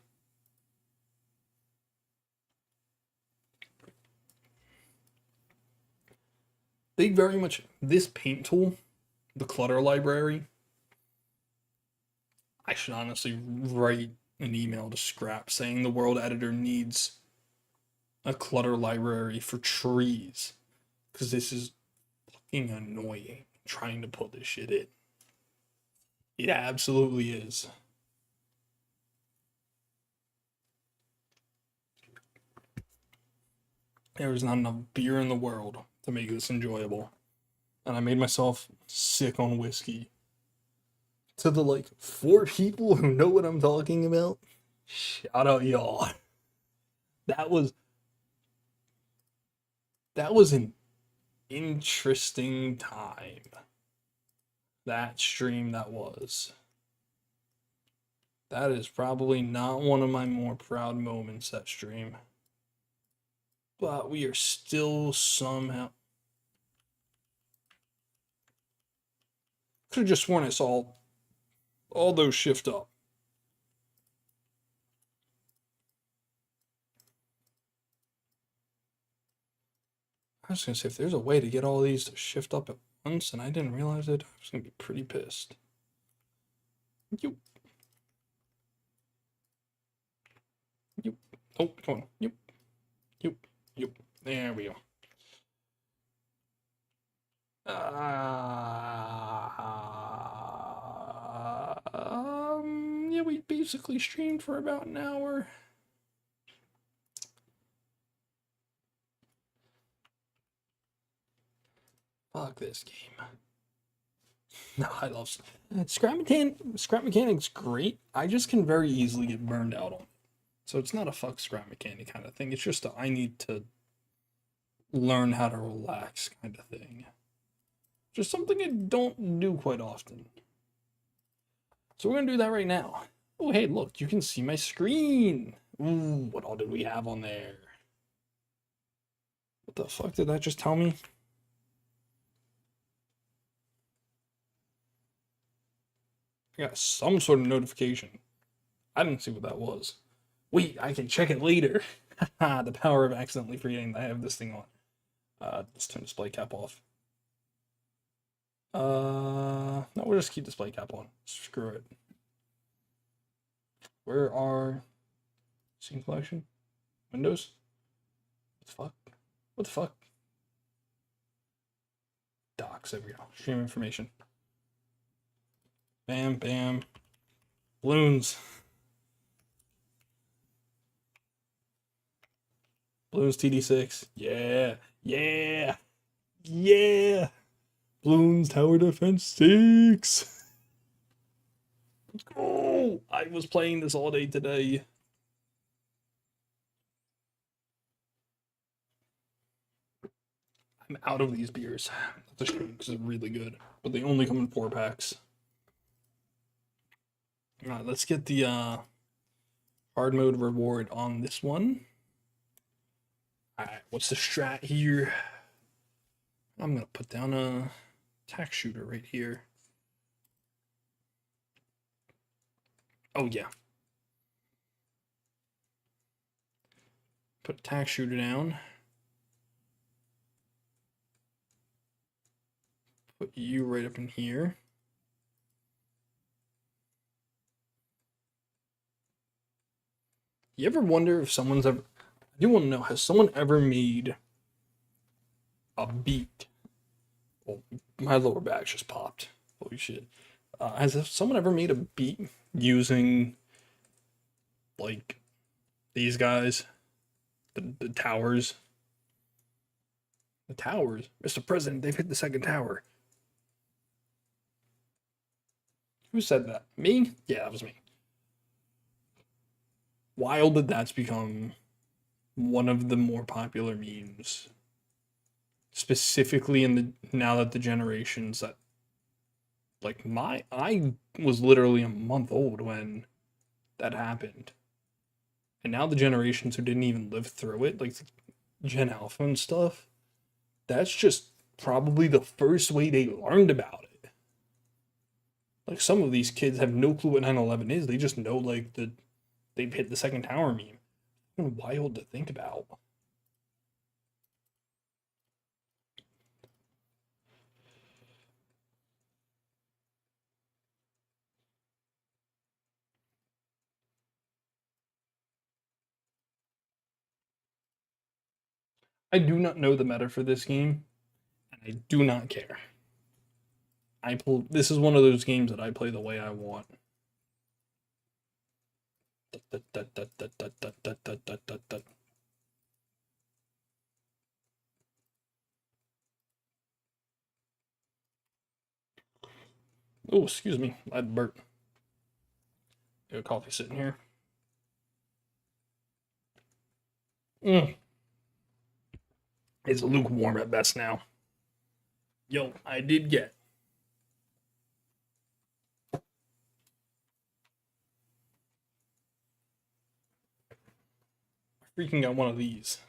A: They very much, this paint tool, the clutter library, I should honestly write an email to Scrap saying the world editor needs a clutter library for trees. Because this is fucking annoying trying to put this shit in. It absolutely is. There is not enough beer in the world to make this enjoyable. And I made myself sick on whiskey. To the like 4 people who know what I'm talking about, shout out y'all. That was an interesting time. That stream that was. That is probably not one of my more proud moments, that stream. But we are still somehow... Could have just sworn I saw all those shift up. I was going to say, if there's a way to get all these to shift up at once and I didn't realize it, I was going to be pretty pissed. Yoop. Yoop. Oh, come on. Yoop. Yoop. Yoop. There we go. Yeah, we basically streamed for about an hour. Fuck this game. No, I love Scrap Mechanic's great. I just can very easily get burned out on it. So it's not a fuck Scrap Mechanic kind of thing. It's just I need to learn how to relax kind of thing. Just something I don't do quite often. So we're going to do that right now. Oh, hey, look, you can see my screen. Ooh, what all did we have on there? What the fuck did that just tell me? I got some sort of notification. I didn't see what that was. Wait, I can check it later. The power of accidentally forgetting that I have this thing on. Let's turn display cap off. No, we'll just keep display cap on. Screw it. Where are scene collection? Windows? What the fuck? What the fuck? Docs, there we go. Stream information. Bam, bam. Balloons. Balloons TD6. Yeah. Yeah. Yeah. Balloons Tower Defense 6. Let's go. I was playing this all day today. I'm out of these beers. That's a shame because they're really good. But they only come in 4-packs. Alright, let's get the hard mode reward on this one. Alright, what's the strat here? I'm gonna put down a tack shooter right here. Oh yeah. Put tack shooter down. Put you right up in here. You ever wonder if someone's ever... I do want to know, has someone ever made a beat? Oh, my lower back just popped. Holy shit. Has someone ever made a beat using, like, these guys? The towers? The towers? Mr. President, they've hit the second tower. Who said that? Me? Yeah, that was me. Wild that that's become one of the more popular memes. Specifically in the now that the generations that like I was literally a month old when that happened. And now the generations who didn't even live through it, like Gen Alpha and stuff, that's just probably the first way they learned about it. Like some of these kids have no clue what 9/11 is. They just know like they've hit the second tower meme. It's wild to think about. I do not know the meta for this game, and I do not care. This is one of those games that I play the way I want. Oh, excuse me, I had burp. Got a coffee sitting here. It's lukewarm at best now. Yo, I did get. I freaking got one of these.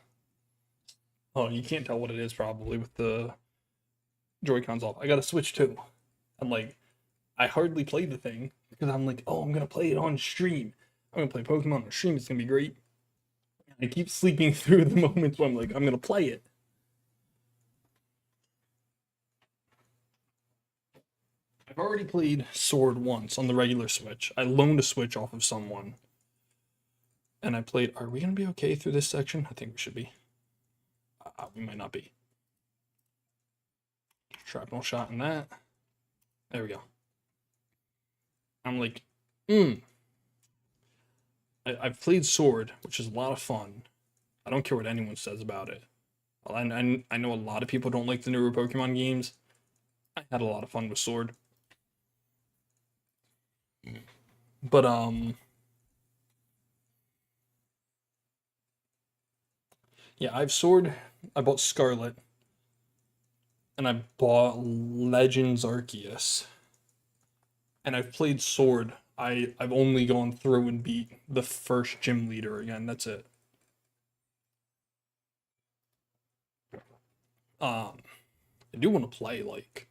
A: Oh, you can't tell what it is probably with the Joy-Cons off. I got a Switch too. I'm like, I hardly play the thing because I'm like, oh, I'm gonna play it on stream. I'm gonna play Pokemon on stream. It's gonna be great. And I keep sleeping through the moments where I'm like, I'm gonna play it. I've already played Sword once on the regular Switch. I loaned a Switch off of someone. And I played. Are we gonna be okay through this section? I think we should be. We might not be. Shrapnel shot in that. There we go. I'm like, I've played Sword, which is a lot of fun. I don't care what anyone says about it. I know a lot of people don't like the newer Pokemon games. I had a lot of fun with Sword. But, yeah, I've Sword. I bought Scarlet. And I bought Legends Arceus. And I've played Sword I've only gone through and beat the first gym leader again. That's it. I do want to play like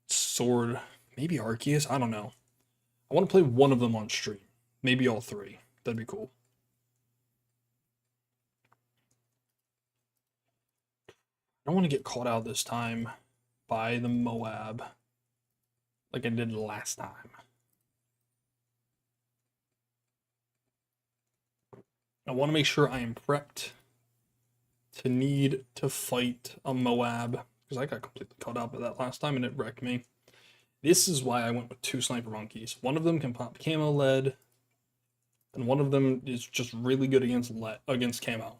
A: Sword, maybe Arceus. I don't know. I want to play one of them on stream. Maybe all three. That'd be cool. I don't want to get caught out this time by the Moab like I did last time. I want to make sure I am prepped to need to fight a Moab because I got completely caught out by that last time and it wrecked me. This is why I went with 2 sniper monkeys. One of them can pop camo lead, and one of them is just really good against camo.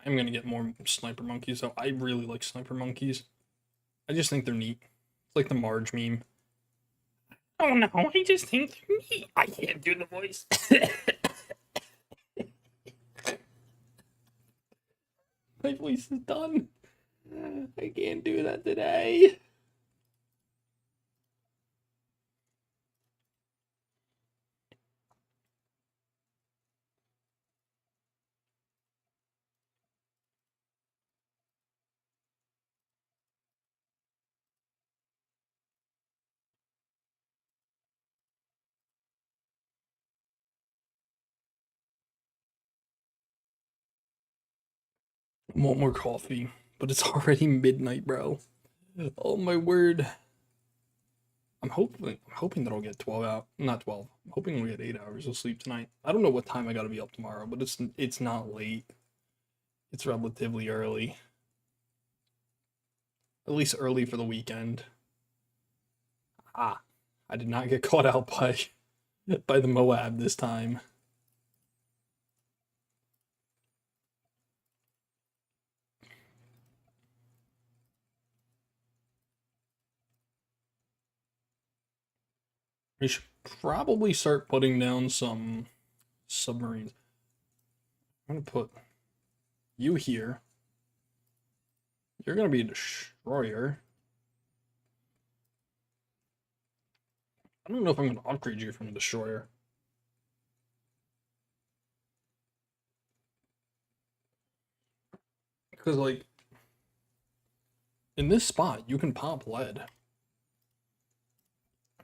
A: I'm gonna get more sniper monkeys though. I really like sniper monkeys. I just think they're neat. It's like the Marge meme. Oh no, I just think they're neat. I can't do the voice. My voice is done. I can't do that today. I want more coffee, but it's already midnight, bro. Oh my word. I'm hoping that I'll get 12 out, not 12. I'm hoping I'll get 8 hours of sleep tonight. I don't know what time I gotta be up tomorrow, but it's not late. It's relatively early. At least early for the weekend. Ah, I did not get caught out by the Moab this time. We should probably start putting down some submarines. I'm gonna put you here. You're gonna be a destroyer. I don't know if I'm gonna upgrade you from a destroyer. Because like in this spot you can pop lead.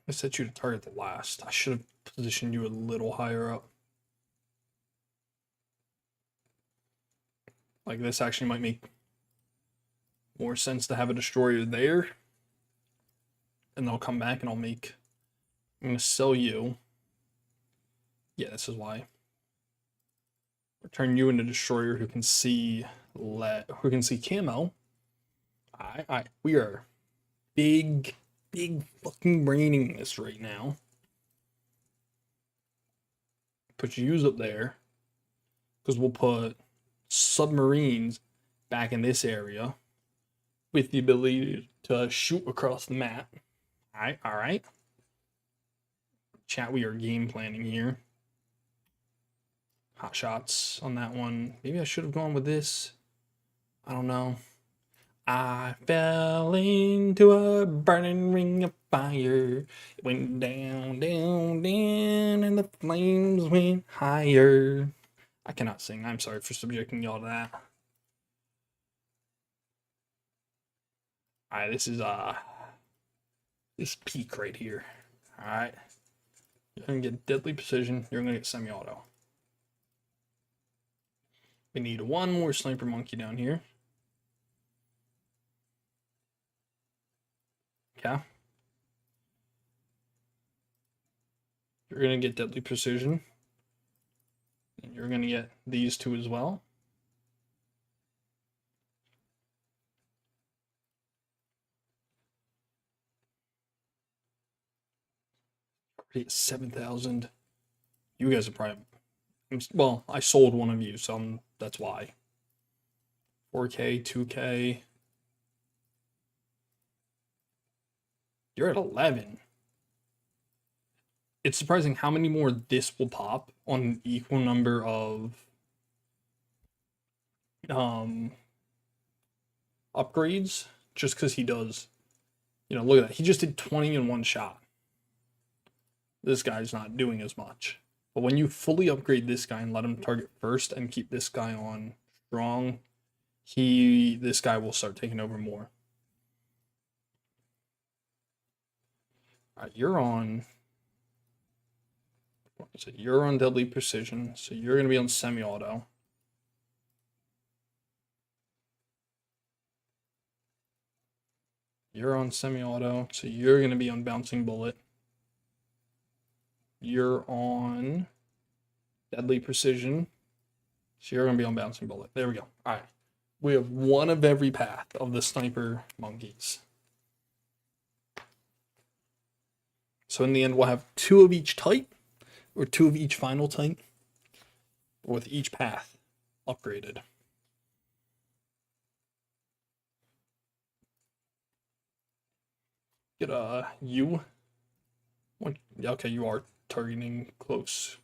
A: I set you to target the last. I should have positioned you a little higher up. Like this actually might make more sense to have a destroyer there. And they'll come back and I'm gonna sell you. Yeah, this is why. Turn you into a destroyer who can see camo. We are big fucking braining this right now. Put U's up there. Because we'll put submarines back in this area with the ability to shoot across the map. Alright. Chat, we are game planning here. Hot shots on that one. Maybe I should have gone with this. I don't know. I fell into a burning ring of fire. It went down, down, down, and the flames went higher. I cannot sing. I'm sorry for subjecting y'all to that. Alright, this is this peak right here. Alright. You're gonna get deadly precision, you're gonna get semi-auto. We need one more sniper monkey down here. Okay. You're gonna get deadly precision. And you're gonna get these two as well. Already at 7,000. You guys are probably, well, I sold one of you, so that's why. 4K, 2K. You're at 11. It's surprising how many more this will pop on an equal number of upgrades just because he does. Look at that. He just did 20 in one shot. This guy's not doing as much. But when you fully upgrade this guy and let him target first and keep this guy on strong, this guy will start taking over more. Alright, you're on Deadly Precision, so you're going to be on Semi-Auto. You're on Semi-Auto, so you're going to be on Bouncing Bullet. You're on Deadly Precision, so you're going to be on Bouncing Bullet. There we go. Alright. We have one of every path of the Sniper Monkeys. So in the end, we'll have 2 of each type, or 2 of each final type, with each path upgraded. Get you. Okay, you are targeting close.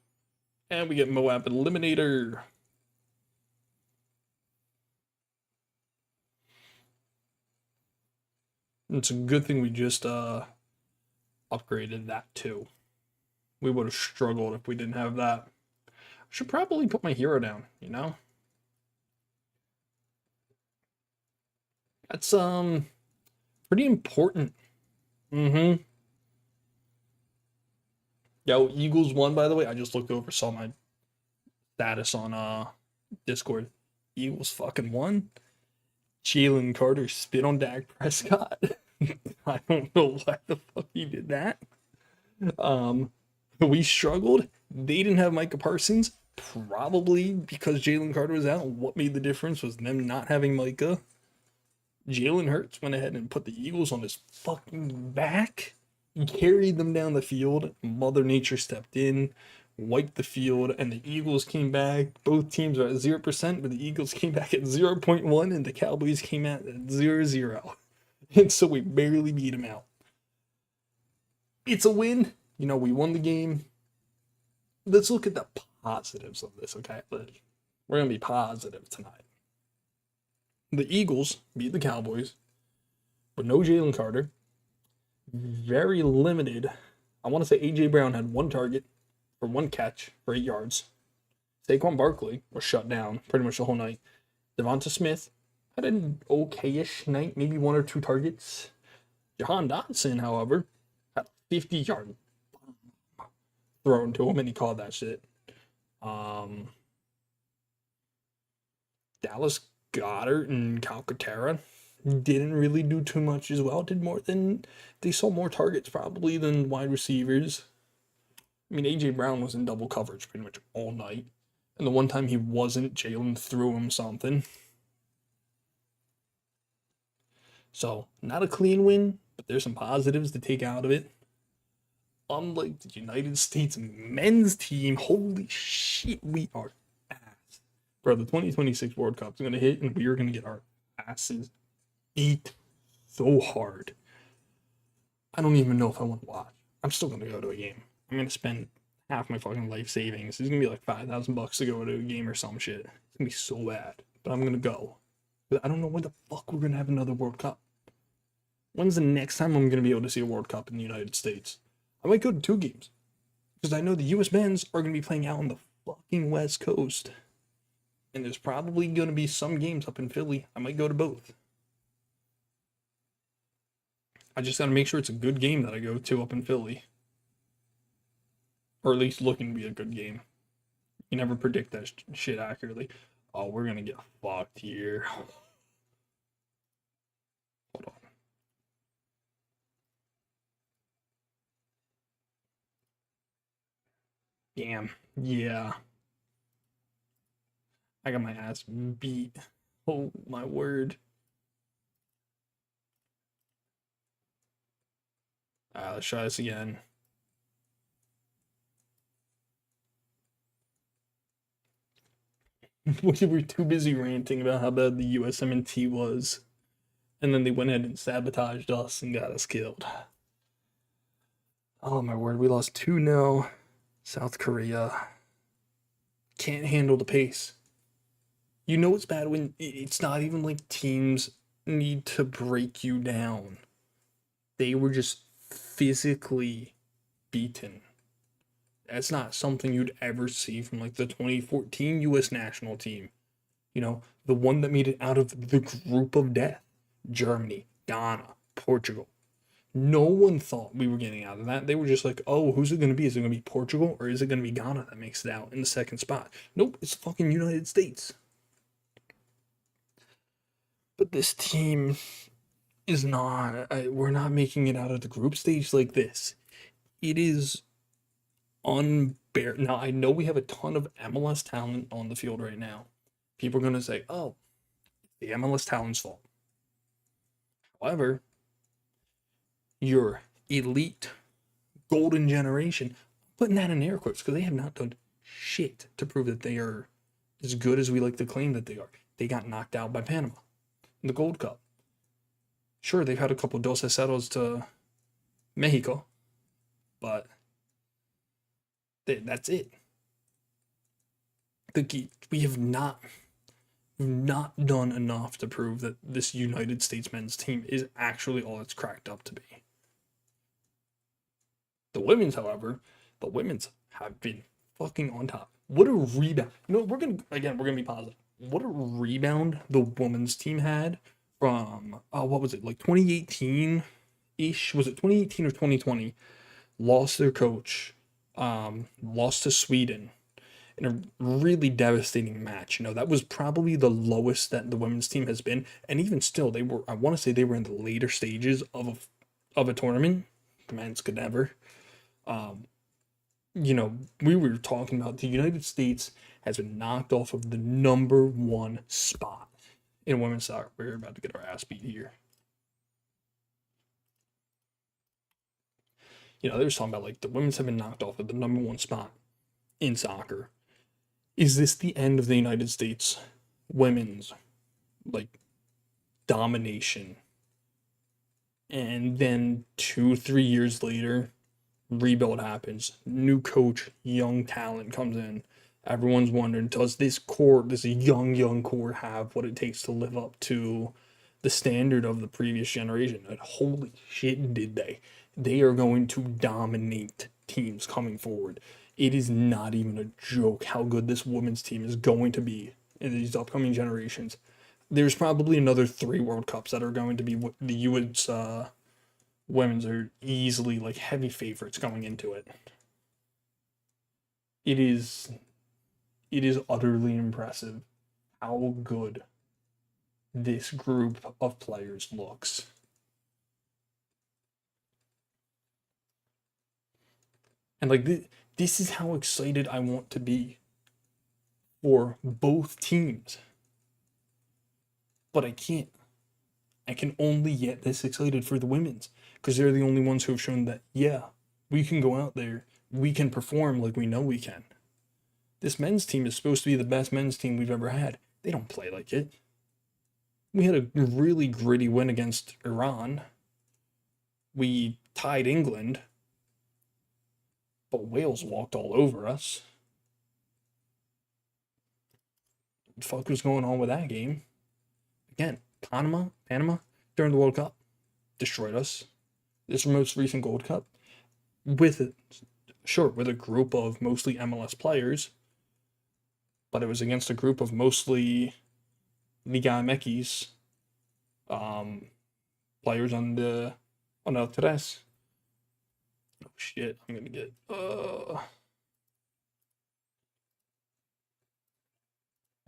A: And we get Moab Eliminator. It's a good thing we just upgraded that too. We would have struggled if we didn't have that. I should probably put my hero down, That's pretty important. Yo, Eagles won, by the way. I just looked over, saw my status on Discord. Eagles fucking won. Jalen Carter spit on Dak Prescott. I don't know why the fuck he did that. We struggled. They didn't have Micah Parsons, probably because Jalen Carter was out. What made the difference was them not having Micah. Jalen Hurts went ahead and put the Eagles on his fucking back. He carried them down the field. Mother Nature stepped in, wiped the field, and the Eagles came back. Both teams are at 0%, but the Eagles came back at 0.1, and the Cowboys came out at 0-0. And so we barely beat them out. It's a win. We won the game. Let's look at the positives of this, okay? We're going to be positive tonight. The Eagles beat the Cowboys with no Jalen Carter. Very limited. I want to say A.J. Brown had 1 target for 1 catch for 8 yards. Saquon Barkley was shut down pretty much the whole night. Devonta Smith had an okay-ish night, maybe 1 or 2 targets. Jahan Dotson, however, had a 50-yard thrown to him, and he called that shit. Dallas Goedert and Calcaterra didn't really do too much as well. They saw more targets probably than wide receivers. I mean, A.J. Brown was in double coverage pretty much all night. And the one time he wasn't, Jalen threw him something. So, not a clean win, but there's some positives to take out of it. Unlike the United States men's team, holy shit, we are ass. Bro, the 2026 World Cup is going to hit, and we are going to get our asses beat so hard. I don't even know if I want to watch. I'm still going to go to a game. I'm going to spend half my fucking life savings. It's going to be like $5,000 to go to a game or some shit. It's going to be so bad. But I'm going to go. But I don't know when the fuck we're going to have another World Cup. When's the next time I'm going to be able to see a World Cup in the United States? I might go to 2 games. Because I know the US men's are going to be playing out on the fucking West Coast. And there's probably going to be some games up in Philly. I might go to both. I just got to make sure it's a good game that I go to up in Philly. Or at least looking to be a good game. You never predict that shit accurately. Oh, we're going to get fucked here. Hold on. Damn. Yeah. I got my ass beat. Oh, my word. Let's try this again. We were too busy ranting about how bad the USMNT was. And then they went ahead and sabotaged us and got us killed. Oh my word, we lost 2-0. South Korea can't handle the pace. You know it's bad when it's not even like teams need to break you down. They were just physically beaten. That's not something you'd ever see from like the 2014 US national team. You know, the one that made it out of the group of death. Germany, Ghana, Portugal. No one thought we were getting out of that. They were just like, oh, who's it going to be? Is it going to be Portugal or is it going to be Ghana that makes it out in the second spot? Nope, it's fucking United States. But this team is not, we're not making it out of the group stage like this. It is unbearable. Now, I know we have a ton of MLS talent on the field right now. People are going to say, oh, the MLS talent's fault. However, your elite golden generation, putting that in air quotes because they have not done shit to prove that they are as good as we like to claim that they are. They got knocked out by Panama in the Gold Cup. Sure, they've had a couple dos ceros to Mexico, but that's it. We have not done enough to prove that this United States men's team is actually all it's cracked up to be. The women's, however, have been fucking on top. What a rebound. You know, we're gonna be positive. What a rebound the women's team had from what was it, like 2018-ish? Was it 2018 or 2020? Lost their coach, lost to Sweden in a really devastating match. You know, that was probably the lowest that the women's team has been. And even still, I want to say they were in the later stages of a tournament. The men's could never. You know, we were talking about the United States has been knocked off of the number one spot in women's soccer. We're about to get our ass beat here. You know, they were talking about like the women's have been knocked off of the number one spot in soccer. Is this the end of the United States women's like domination? And then 2-3 years later, rebuild happens. New coach, young talent comes in. Everyone's wondering, does this young core have what it takes to live up to the standard of the previous generation? And holy shit, did they. They are going to dominate teams coming forward. It is not even a joke how good this women's team is going to be in these upcoming generations. There's probably another 3 World Cups that are going to be the U.S. Women's are easily like heavy favorites going into it. It is utterly impressive how good this group of players looks. And like this is how excited I want to be for both teams. But I can't. I can only get this excited for the women's because they're the only ones who have shown that, yeah, we can go out there, we can perform like we know we can. This men's team is supposed to be the best men's team we've ever had. They don't play like it. We had a really gritty win against Iran. We tied England, but Wales walked all over us. What the fuck was going on with that game? Again, Panama during the World Cup destroyed us. This most recent Gold Cup with a group of mostly MLS players, but it was against a group of mostly Liga MX players on El Tres. Oh shit, I'm gonna get I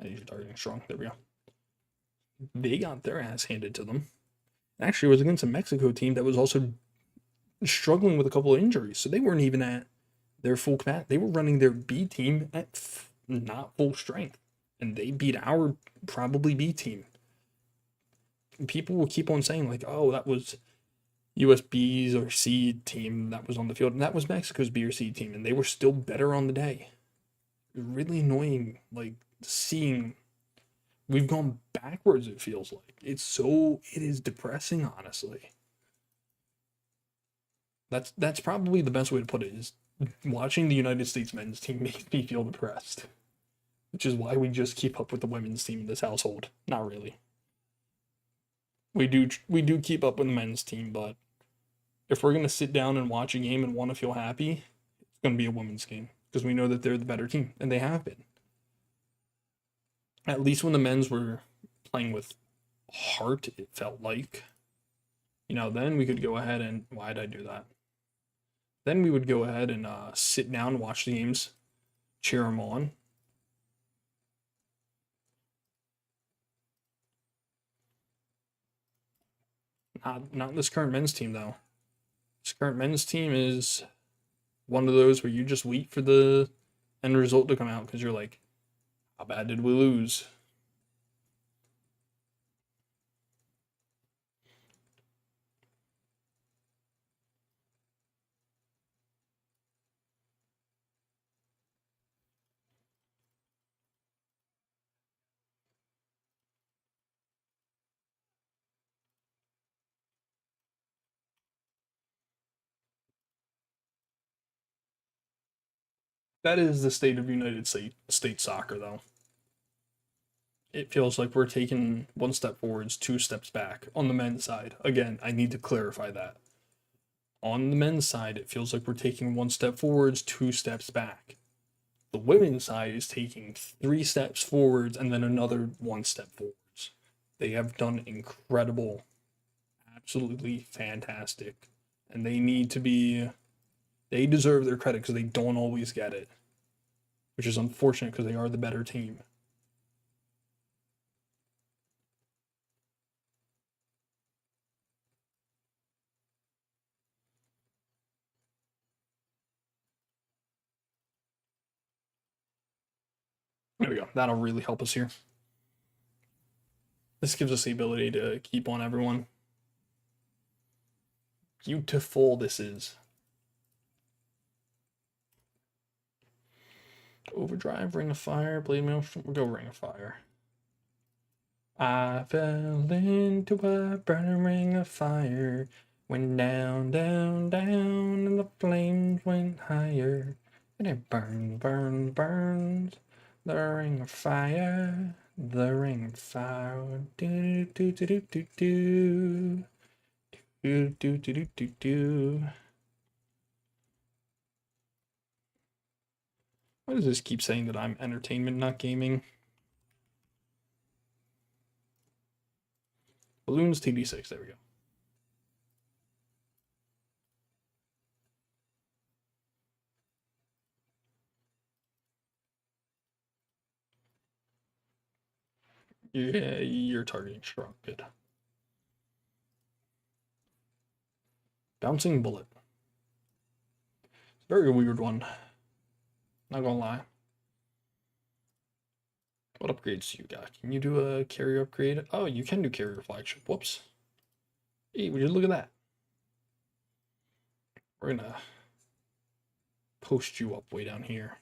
A: need to start getting strong. There we go. They got their ass handed to them. Actually, it was against a Mexico team that was also struggling with a couple of injuries, so they weren't even at their full capacity. They were running their B team at not full strength, and they beat our probably B team. And people will keep on saying like, "Oh, that was US B's or C team that was on the field," and that was Mexico's B or C team, and they were still better on the day. Really annoying, like seeing. We've gone backwards, it feels like. It is depressing, honestly. That's probably the best way to put it, is watching the United States men's team makes me feel depressed. Which is why we just keep up with the women's team in this household. Not really. we do keep up with the men's team, but if we're gonna sit down and watch a game and want to feel happy, it's gonna be a women's game because we know that they're the better team, and they have been. At least when the men's were playing with heart, it felt like. Then we could go ahead and why did I do that? Then we would go ahead and sit down, watch the games, cheer them on. Not this current men's team though. This current men's team is one of those where you just wait for the end result to come out because you're like, how bad did we lose? That is the state of United States soccer, though. It feels like we're taking one step forwards, two steps back on the men's side. Again, I need to clarify that. On the men's side, it feels like we're taking one step forwards, two steps back. The women's side is taking three steps forwards and then another one step forwards. They have done incredible, absolutely fantastic. And they deserve their credit because they don't always get it, which is unfortunate because they are the better team. There we go. That'll really help us here. This gives us the ability to keep on everyone. Beautiful this is. Overdrive, Ring of Fire, Blade Maelstrom. We'll go Ring of Fire. I fell into a burning ring of fire. Went down, down, down, and the flames went higher. And it burns, burns, burns. The ring of fire. The ring of fire. Do do do do do do. Do do do do do do. Why does this keep saying that I'm entertainment, not gaming? Balloons TD6, there we go. Yeah, you're targeting strong. Good. Bouncing bullet. Very weird one. Not gonna lie. What upgrades do you got? Can you do a carrier upgrade? Oh, you can do carrier flagship. Whoops. Hey, would you look at that? We're gonna post you up way down here.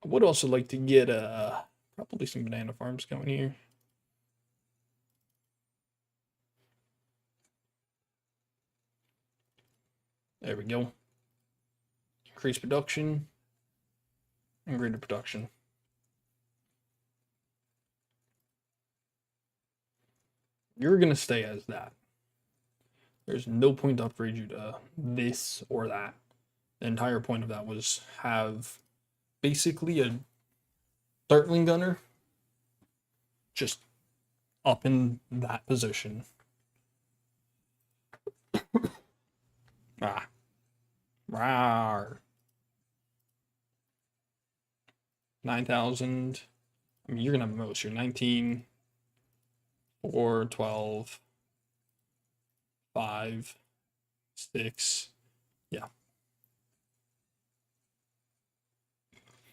A: I would also like to get probably some banana farms going here. There we go. Increase production and greater production. You're gonna stay as that. There's no point to upgrade you to this or that. The entire point of that was have basically a Dartling Gunner just up in that position. Ah. Rawr. 9,000. I mean, you're gonna have the most. You're 19, 4, 12, 5, 6. Yeah.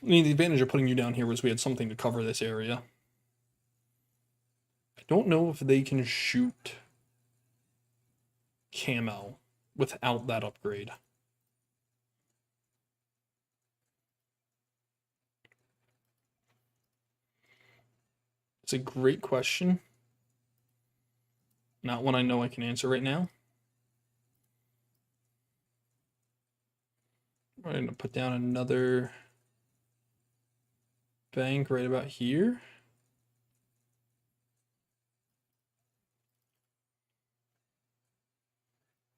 A: I mean, the advantage of putting you down here was we had something to cover this area. I don't know if they can shoot camo without that upgrade. It's a great question. Not one I know I can answer right now. I'm going to put down another bank right about here.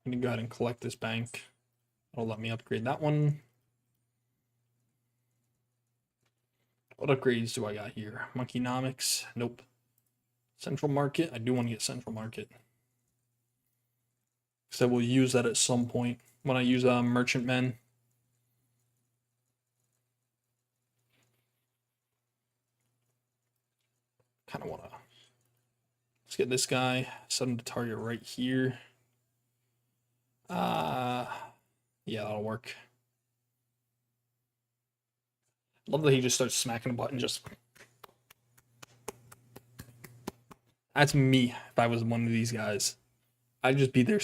A: I'm going to go ahead and collect this bank. It'll let me upgrade that one. What upgrades do I got here? Monkeynomics? Nope. Central Market? I do want to get Central Market. Because I will use that at some point when I use Merchantmen. Kind of want to... Let's get this guy. Set him to target right here. Yeah, that'll work. Love that he just starts smacking a button. Just... That's me if I was one of these guys. I'd just be there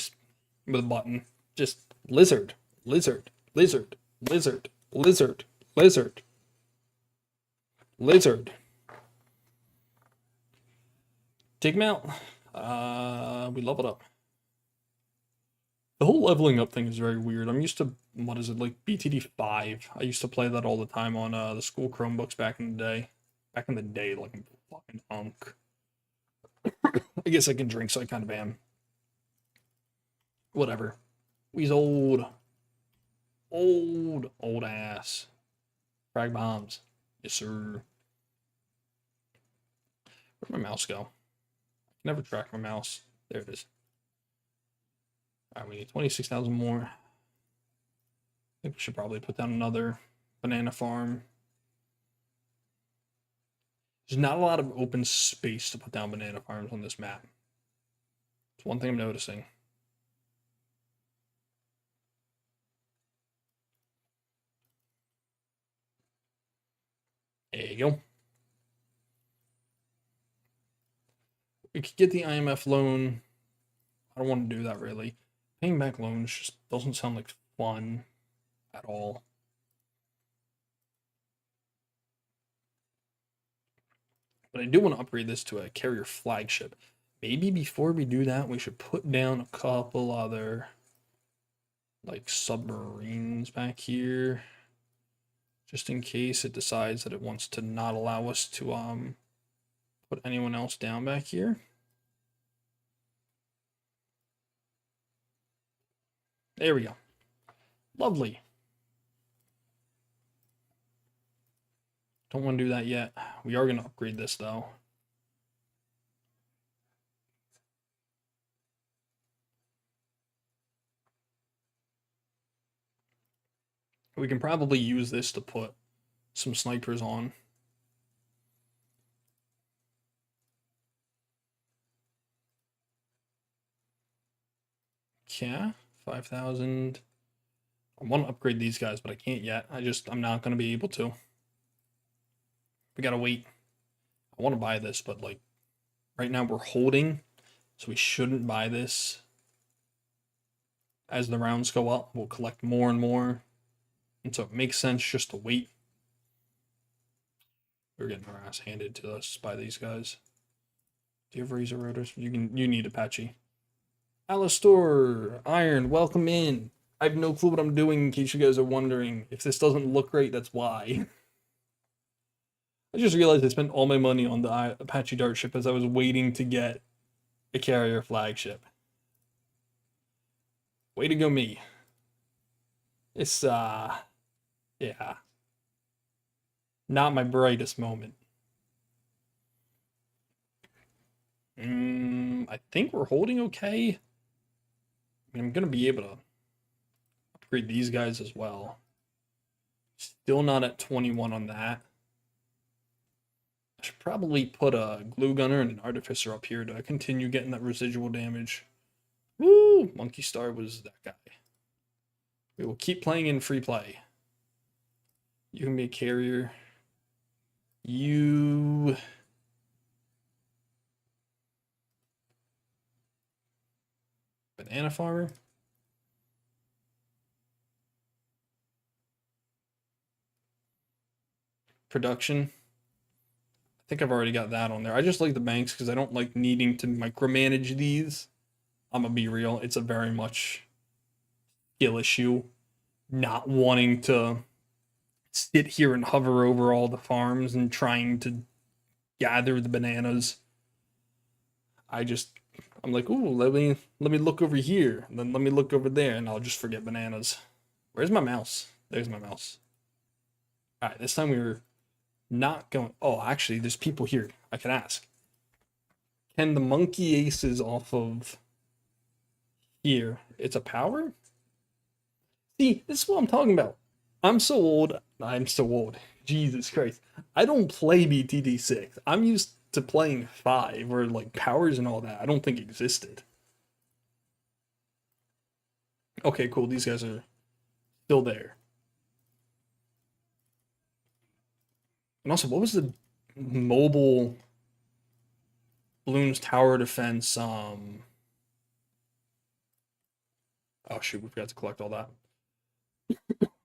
A: with a button. Just lizard, lizard, lizard, lizard, lizard, lizard, lizard. Take him out. We leveled up. The whole leveling up thing is very weird. I'm used to, what is it, like BTD 5. I used to play that all the time on the school Chromebooks back in the day. Back in the day, like I'm a fucking hunk. I guess I can drink, so I kind of am. Whatever. He's old. Old ass. Frag bombs. Yes, sir. Where'd my mouse go? I can never track my mouse. There it is. Alright, we need 26,000 more. I think we should probably put down another banana farm. There's not a lot of open space to put down banana farms on this map. It's one thing I'm noticing. There you go. We could get the IMF loan. I don't want to do that really. Paying back loans just doesn't sound like fun at all. But I do want to upgrade this to a carrier flagship. Maybe before we do that, we should put down a couple other like submarines back here. Just in case it decides that it wants to not allow us to put anyone else down back here. There we go. Lovely. Don't want to do that yet. We are going to upgrade this though. We can probably use this to put some snipers on. Yeah, 5,000. I want to upgrade these guys, but I can't yet. I'm not going to be able to. We got to wait. I want to buy this, but like right now we're holding, so we shouldn't buy this. As the rounds go up, we'll collect more and more. And so it makes sense just to wait. We're getting our ass handed to us by these guys. Do you have razor rotors? You need Apache. Alistor, Iron, welcome in. I have no clue what I'm doing in case you guys are wondering. If this doesn't look right, that's why. I just realized I spent all my money on the Apache Dart ship as I was waiting to get a carrier flagship. Way to go me. It's, yeah. Not my brightest moment. I think we're holding okay. I mean, I'm going to be able to upgrade these guys as well. Still not at 21 on that. I should probably put a glue gunner and an artificer up here to continue getting that residual damage. Woo! Monkey Star was that guy. We will keep playing in free play. You can be a carrier. You... Banana farmer. Production. I think I've already got that on there. I just like the banks because I don't like needing to micromanage these. I'm gonna be real. It's a very much skill issue not wanting to sit here and hover over all the farms and trying to gather the bananas. I'm like, ooh, let me look over here, and then let me look over there, and I'll just forget bananas. Where's my mouse? There's my mouse. All right, this time we were not going. Oh, actually, there's people here. I can ask. Can the monkey aces off of here? It's a power? See, this is what I'm talking about. I'm so old. I'm so old. Jesus Christ. I don't play BTD6. I'm used to playing 5 where like powers and all that I don't think existed. Okay, cool. These guys are still there. And also, what was the mobile Bloons tower defense? Oh shoot, we forgot to collect all that.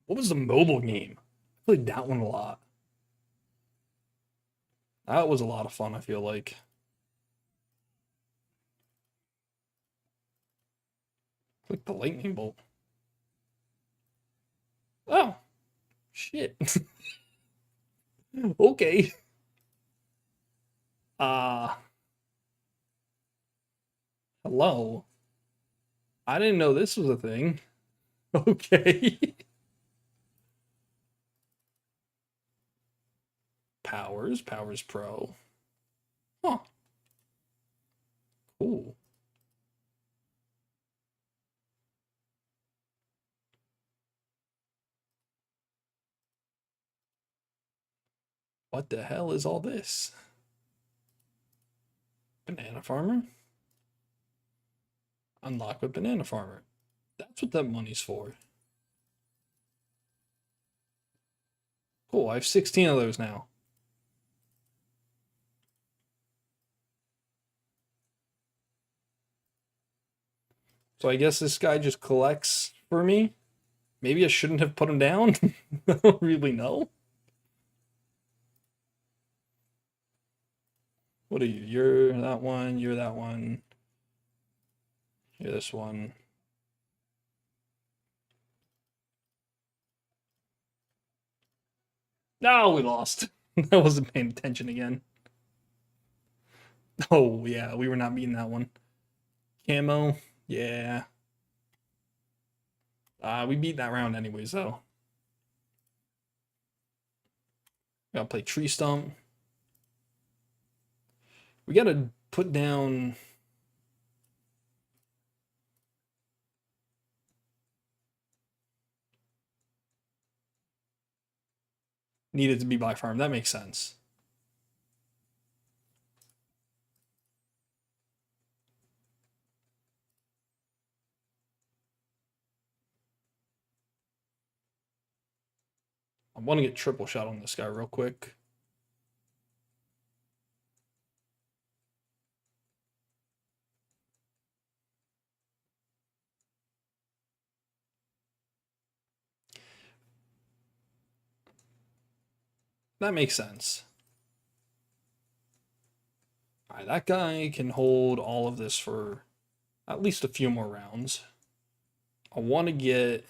A: What was the mobile game? I played that one a lot. That was a lot of fun, I feel like. Click the lightning bolt. Oh, shit. Okay. Uh, hello. I didn't know this was a thing. Okay. Powers Pro. Huh. Cool. What the hell is all this? Banana farmer? Unlock with banana farmer. That's what that money's for. Cool, I have 16 of those now. So I guess this guy just collects for me. Maybe I shouldn't have put him down. I don't really know. What are you? You're that one. You're that one. You're this one. No, we lost. I wasn't paying attention again. Oh, yeah, we were not beating that one. Camo, yeah. We beat that round anyways, though. Gotta play Tree Stump. We gotta put down... Needed to be by farm. That makes sense. I want to get triple shot on this guy real quick. That makes sense. All right, that guy can hold all of this for at least a few more rounds. I want to get...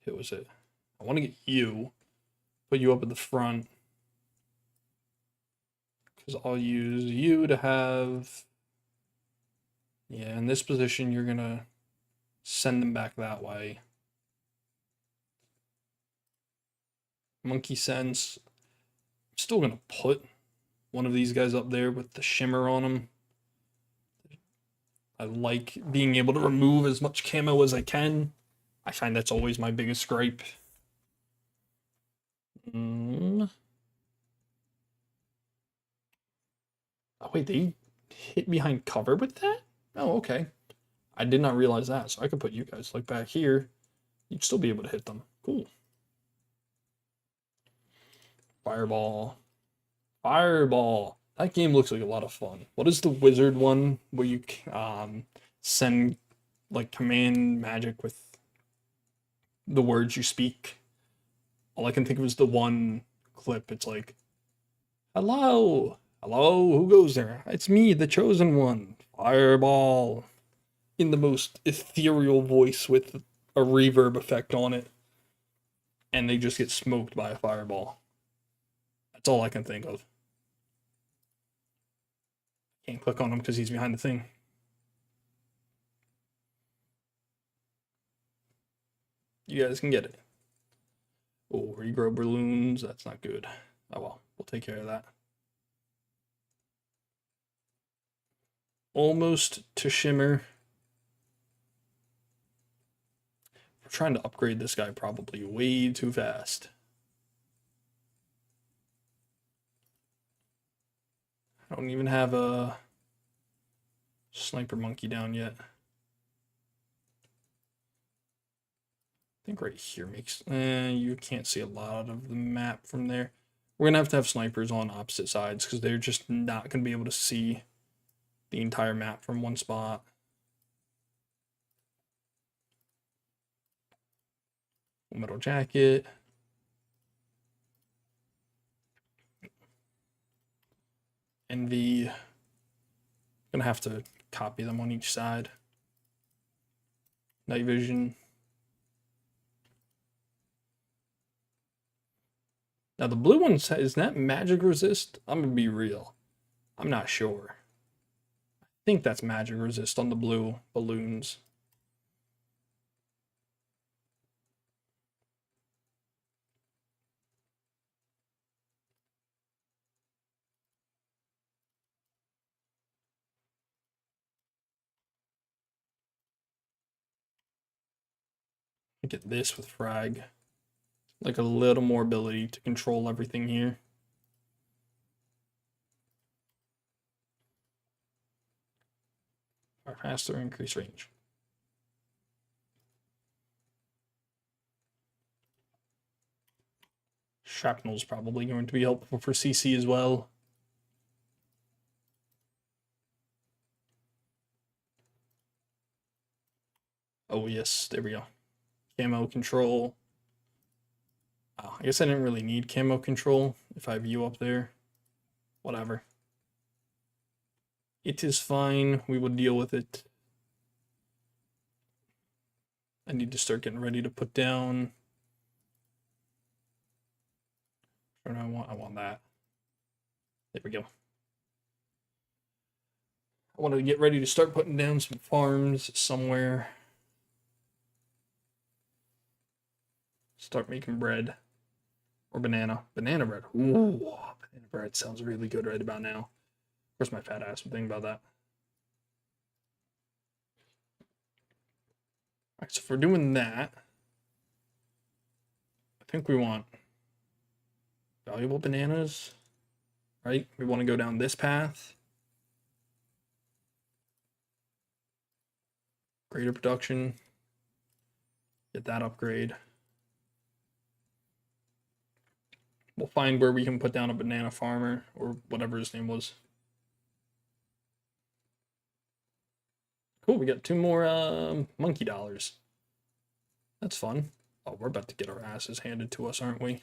A: Who was it? I want to get you. Put you up at the front. Because I'll use you to have... Yeah, in this position, you're going to send them back that way. Monkey Sense. I'm still going to put one of these guys up there with the shimmer on them. I like being able to remove as much camo as I can. I find that's always my biggest gripe. Oh, wait, they hit behind cover with that? Oh, okay. I did not realize that, so I could put you guys like back here. You'd still be able to hit them. Cool. Fireball. Fireball. That game looks like a lot of fun. What is the wizard one where you send like command magic with the words you speak? All I can think of is the one clip. It's like, hello, hello, who goes there? It's me, the chosen one. Fireball. In the most ethereal voice with a reverb effect on it, and they just get smoked by a fireball. That's all I can think of. Can't click on him because he's behind the thing. You guys can get it. Oh, regrow balloons. That's not good. Oh well, we'll take care of that. Almost to shimmer. We're trying to upgrade this guy probably way too fast. I don't even have a sniper monkey down yet. I think right here makes, you can't see a lot of the map from there. We're gonna have to have snipers on opposite sides because they're just not gonna be able to see the entire map from one spot. Metal jacket. Envy. Gonna have to copy them on each side. Night vision. Now the blue one, is that magic resist? I'm gonna be real. I'm not sure. I think that's magic resist on the blue balloons. Get this with frag. Like a little more ability to control everything here. Fire faster, increase range. Shrapnel is probably going to be helpful for CC as well. Oh yes, there we go. Camo control. Oh, I guess I didn't really need camo control if I have you up there. Whatever. It is fine. We will deal with it. I need to start getting ready to put down. What do I want? I want that. There we go. I want to get ready to start putting down some farms somewhere. Start making bread. Or banana. Banana bread. Ooh, banana bread sounds really good right about now. Of course, my fat ass would think about that. Alright, so if we're doing that, I think we want valuable bananas, right? We want to go down this path. Greater production. Get that upgrade. We'll find where we can put down a banana farmer or whatever his name was. Cool, we got 2 more monkey dollars. That's fun. Oh, we're about to get our asses handed to us, aren't we?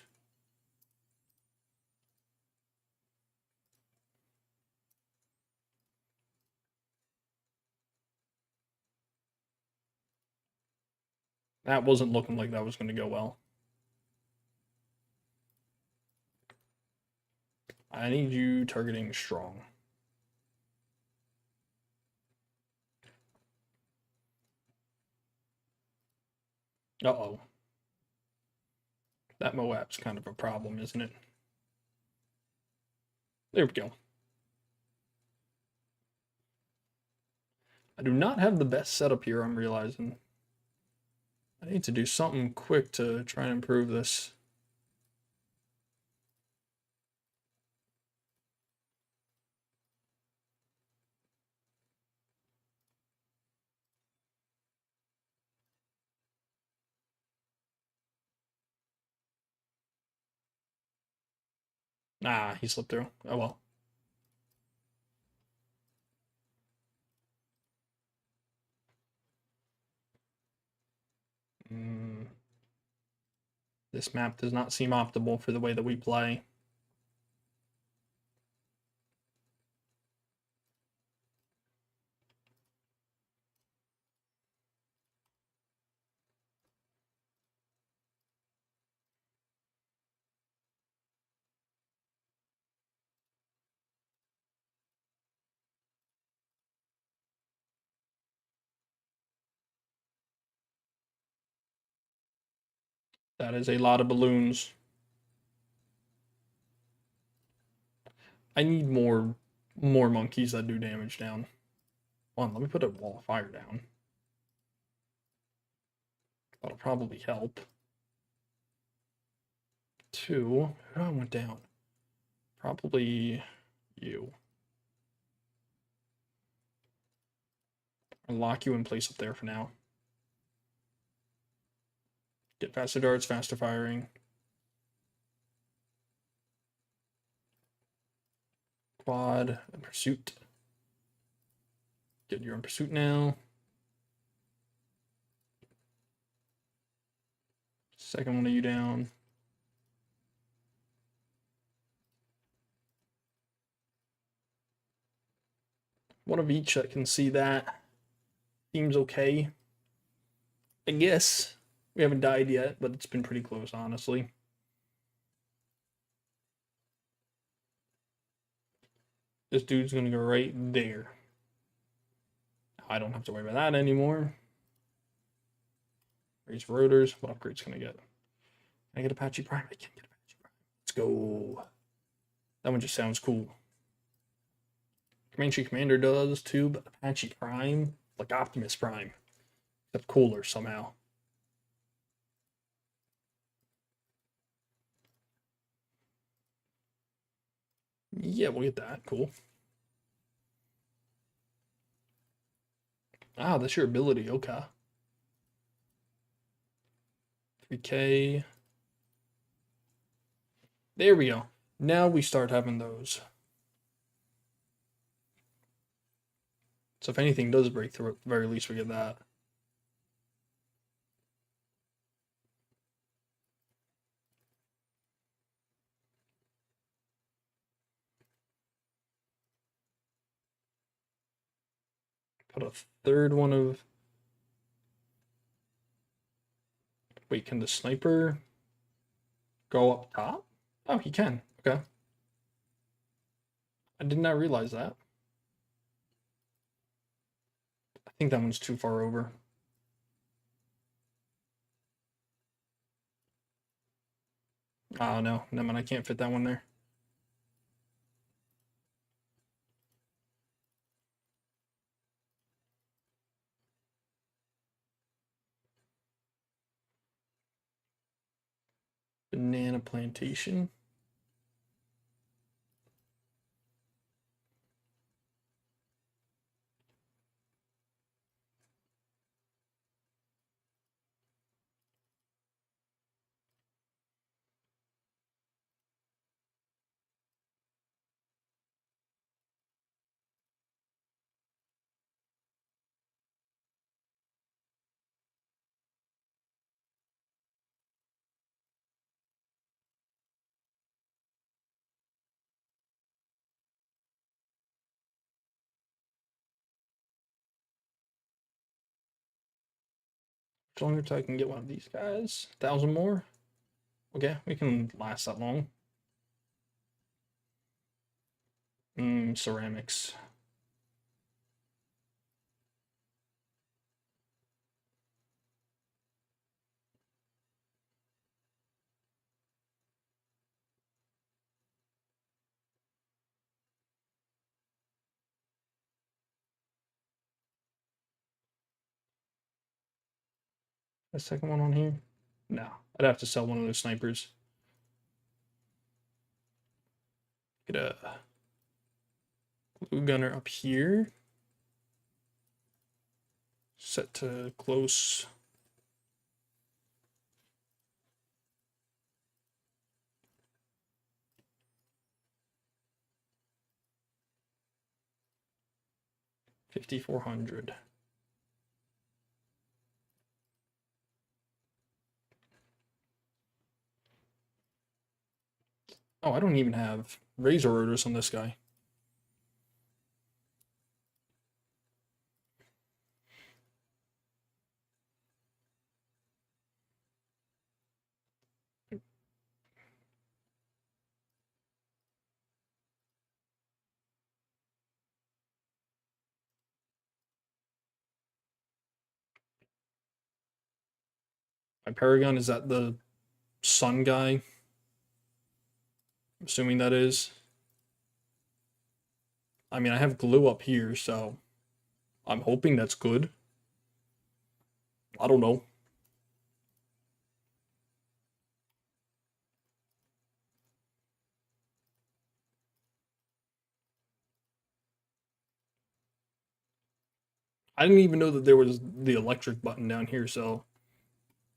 A: That wasn't looking like that was going to go well. I need you targeting strong. Uh-oh. That Moab's kind of a problem, isn't it? There we go. I do not have the best setup here, I'm realizing. I need to do something quick to try and improve this. Ah, he slipped through. Oh well. This map does not seem optimal for the way that we play. That is a lot of balloons. I need more monkeys that do damage down. One, let me put a wall of fire down. That'll probably help. Two, who went down? Probably you. I'll lock you in place up there for now. Get faster darts, faster firing. Quad and pursuit. Get you're in pursuit now. Second one of you down. One of each that can see that. Seems okay. I guess. We haven't died yet, but it's been pretty close, honestly. This dude's gonna go right there. I don't have to worry about that anymore. Raise rotors. What upgrades can I get? Can I get Apache Prime? I can't get Apache Prime. Let's go. That one just sounds cool. Comanche Commander does too, but Apache Prime, like Optimus Prime, except cooler somehow. Yeah, we'll get that. Cool. Ah, that's your ability. Okay. 3K. There we go. Now we start having those. So if anything does break through, at the very least we get that. Put a third one of... Wait, can the sniper go up top? Oh, he can. Okay. I did not realize that. I think that one's too far over. Oh, no. No, man, I can't fit that one there. Banana plantation. Longer until I can get one of these guys. 1,000 more. Okay, we can last that long. Ceramics. A second one on here? No, I'd have to sell one of those snipers. Get a glue gunner up here. Set to close. $5,400. Oh, I don't even have razor rotors on this guy. My Paragon is at the sun guy. I'm assuming that is. I mean, I have glue up here, so I'm hoping that's good. I don't know. I didn't even know that there was the electric button down here, so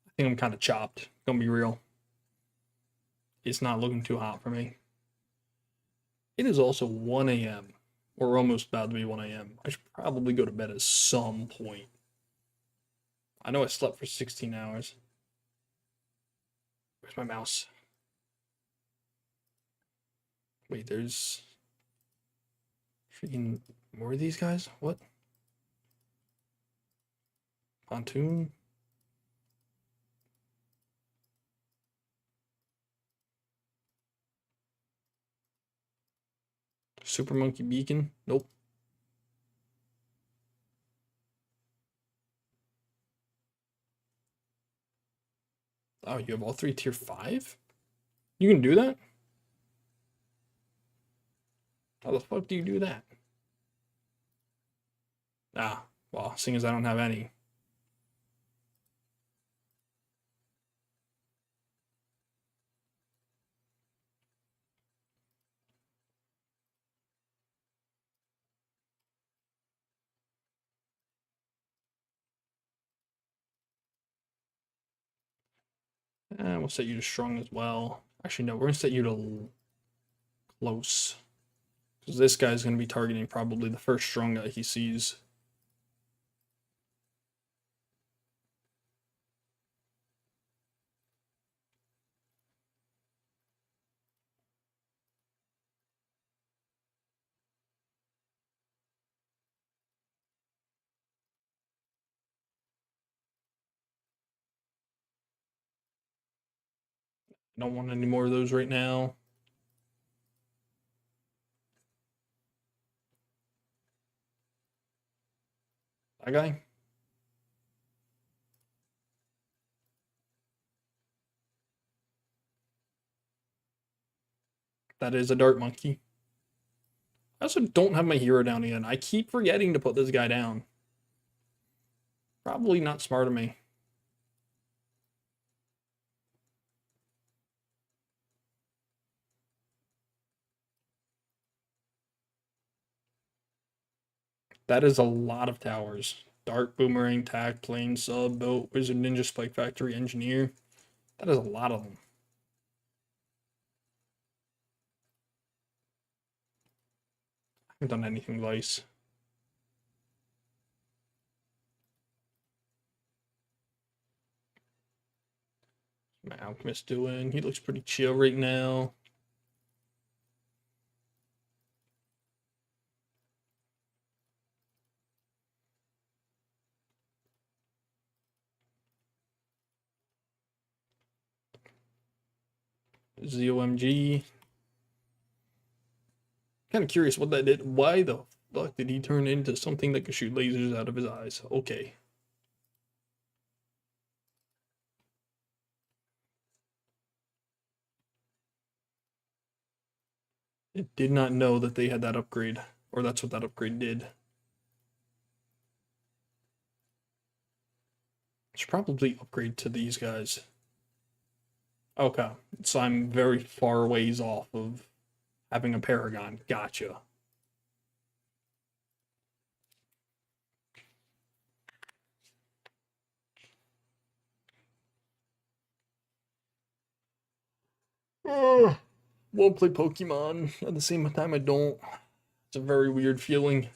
A: I think I'm kind of chopped. Gonna be real. It's not looking too hot for me. It is also 1 a.m. or almost about to be 1 a.m. I should probably go to bed at some point. I know I slept for 16 hours. Where's my mouse? Wait, there's freaking more of these guys? What? Pontoon? Super Monkey Beacon? Nope. Oh, you have all three tier 5? You can do that? How the fuck do you do that? Ah, well, seeing as I don't have any. We'll set you to strong as well. Actually, no, we're gonna set you to close. Because this guy's gonna be targeting probably the first strong guy he sees. I don't want any more of those right now. That guy? That is a dart monkey. I also don't have my hero down again. I keep forgetting to put this guy down. Probably not smart of me. That is a lot of towers. Dart, Boomerang, Tac, Plane, Sub, Boat, Wizard, Ninja, Spike Factory, Engineer. That is a lot of them. I haven't done anything nice. My Alchemist doing? He looks pretty chill right now. ZOMG. Kind of curious what that did. Why the fuck did he turn into something that could shoot lasers out of his eyes? Okay. It did not know that they had that upgrade, or that's what that upgrade did. Should probably upgrade to these guys. Okay, so I'm very far ways off of having a Paragon. Gotcha. Won't play Pokemon. At the same time, I don't. It's a very weird feeling.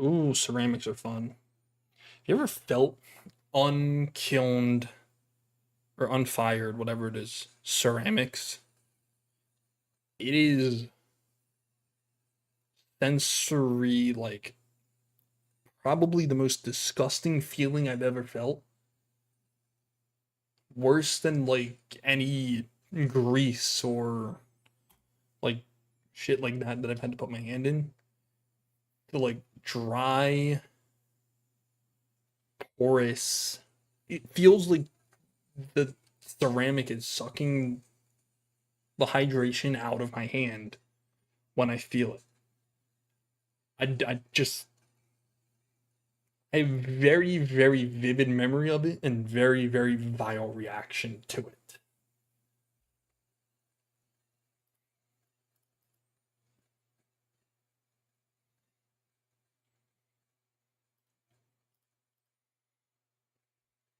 A: Ooh, ceramics are fun. You ever felt unkilned or unfired, whatever it is, ceramics? It is sensory, like probably the most disgusting feeling I've ever felt. Worse than like any grease or like shit like that I've had to put my hand in. To like dry, porous. It feels like the ceramic is sucking the hydration out of my hand when I feel it. I just a very, very vivid memory of it and very, very vile reaction to it.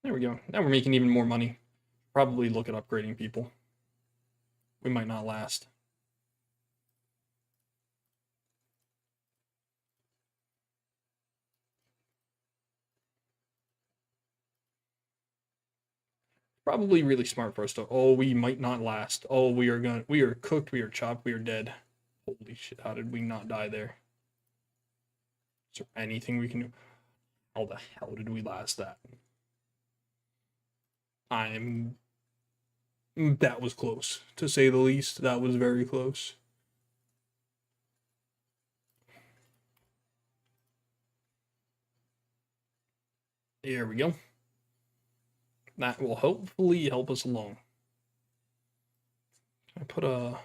A: There we go. Now we're making even more money. Probably look at upgrading people. We might not last. Probably really smart for us to. Oh, we might not last. Oh, we are cooked, we are chopped, we are dead. Holy shit, how did we not die there? Is there anything we can do? How the hell did we last that? That was close, to say the least. That was very close. There we go. That will hopefully help us along. I put a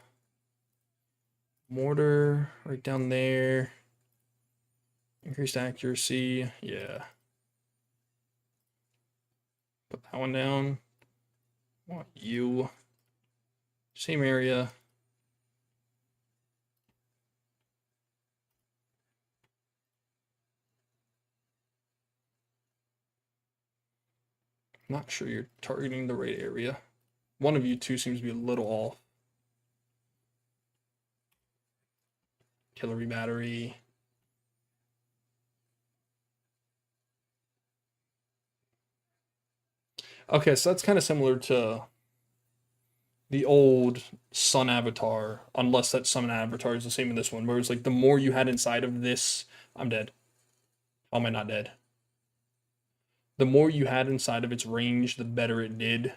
A: mortar right down there. Increased accuracy, yeah. Put that one down. I want you. Same area. Not sure you're targeting the right area. One of you two seems to be a little off. Artillery battery. Okay, so that's kind of similar to the old Sun Avatar, unless that Sun Avatar is the same in this one, where it's like the more you had inside of this, I'm dead. How am I not dead? The more you had inside of its range, the better it did.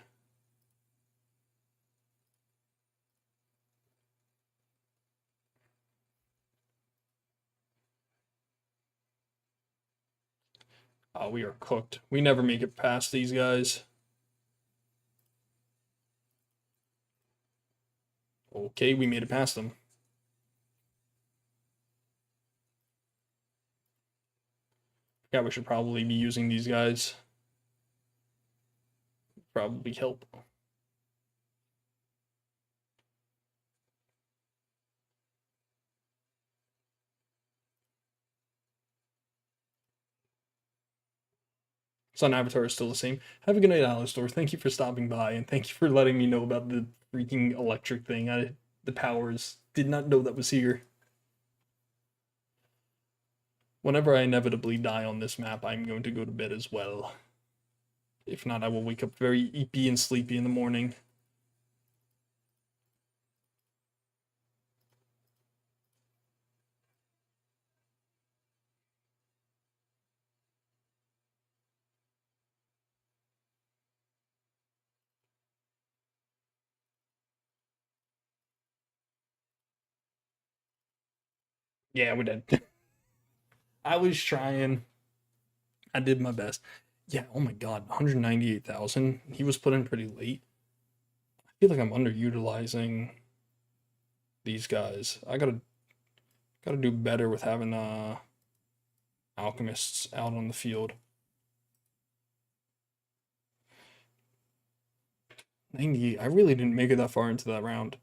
A: Oh, we are cooked. We never make it past these guys. Okay, we made it past them. Yeah, we should probably be using these guys. Probably help. Sun Avatar is still the same. Have a good night, Alistor. Thank you for stopping by, and thank you for letting me know about the freaking electric thing. The powers. Did not know that was here. Whenever I inevitably die on this map, I'm going to go to bed as well. If not, I will wake up very eepy and sleepy in the morning. Yeah, we did. I was trying. I did my best. Yeah, oh my god, 198,000. He was put in pretty late. I feel like I'm underutilizing these guys. I gotta do better with having alchemists out on the field. 98. I really didn't make it that far into that round.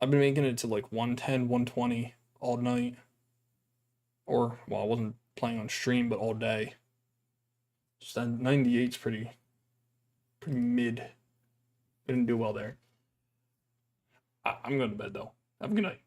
A: I've been making it to like 110, 120 all night. Or, well, I wasn't playing on stream, but all day. Just that 98's pretty mid. Didn't do well there. I'm going to bed though. Have a good night.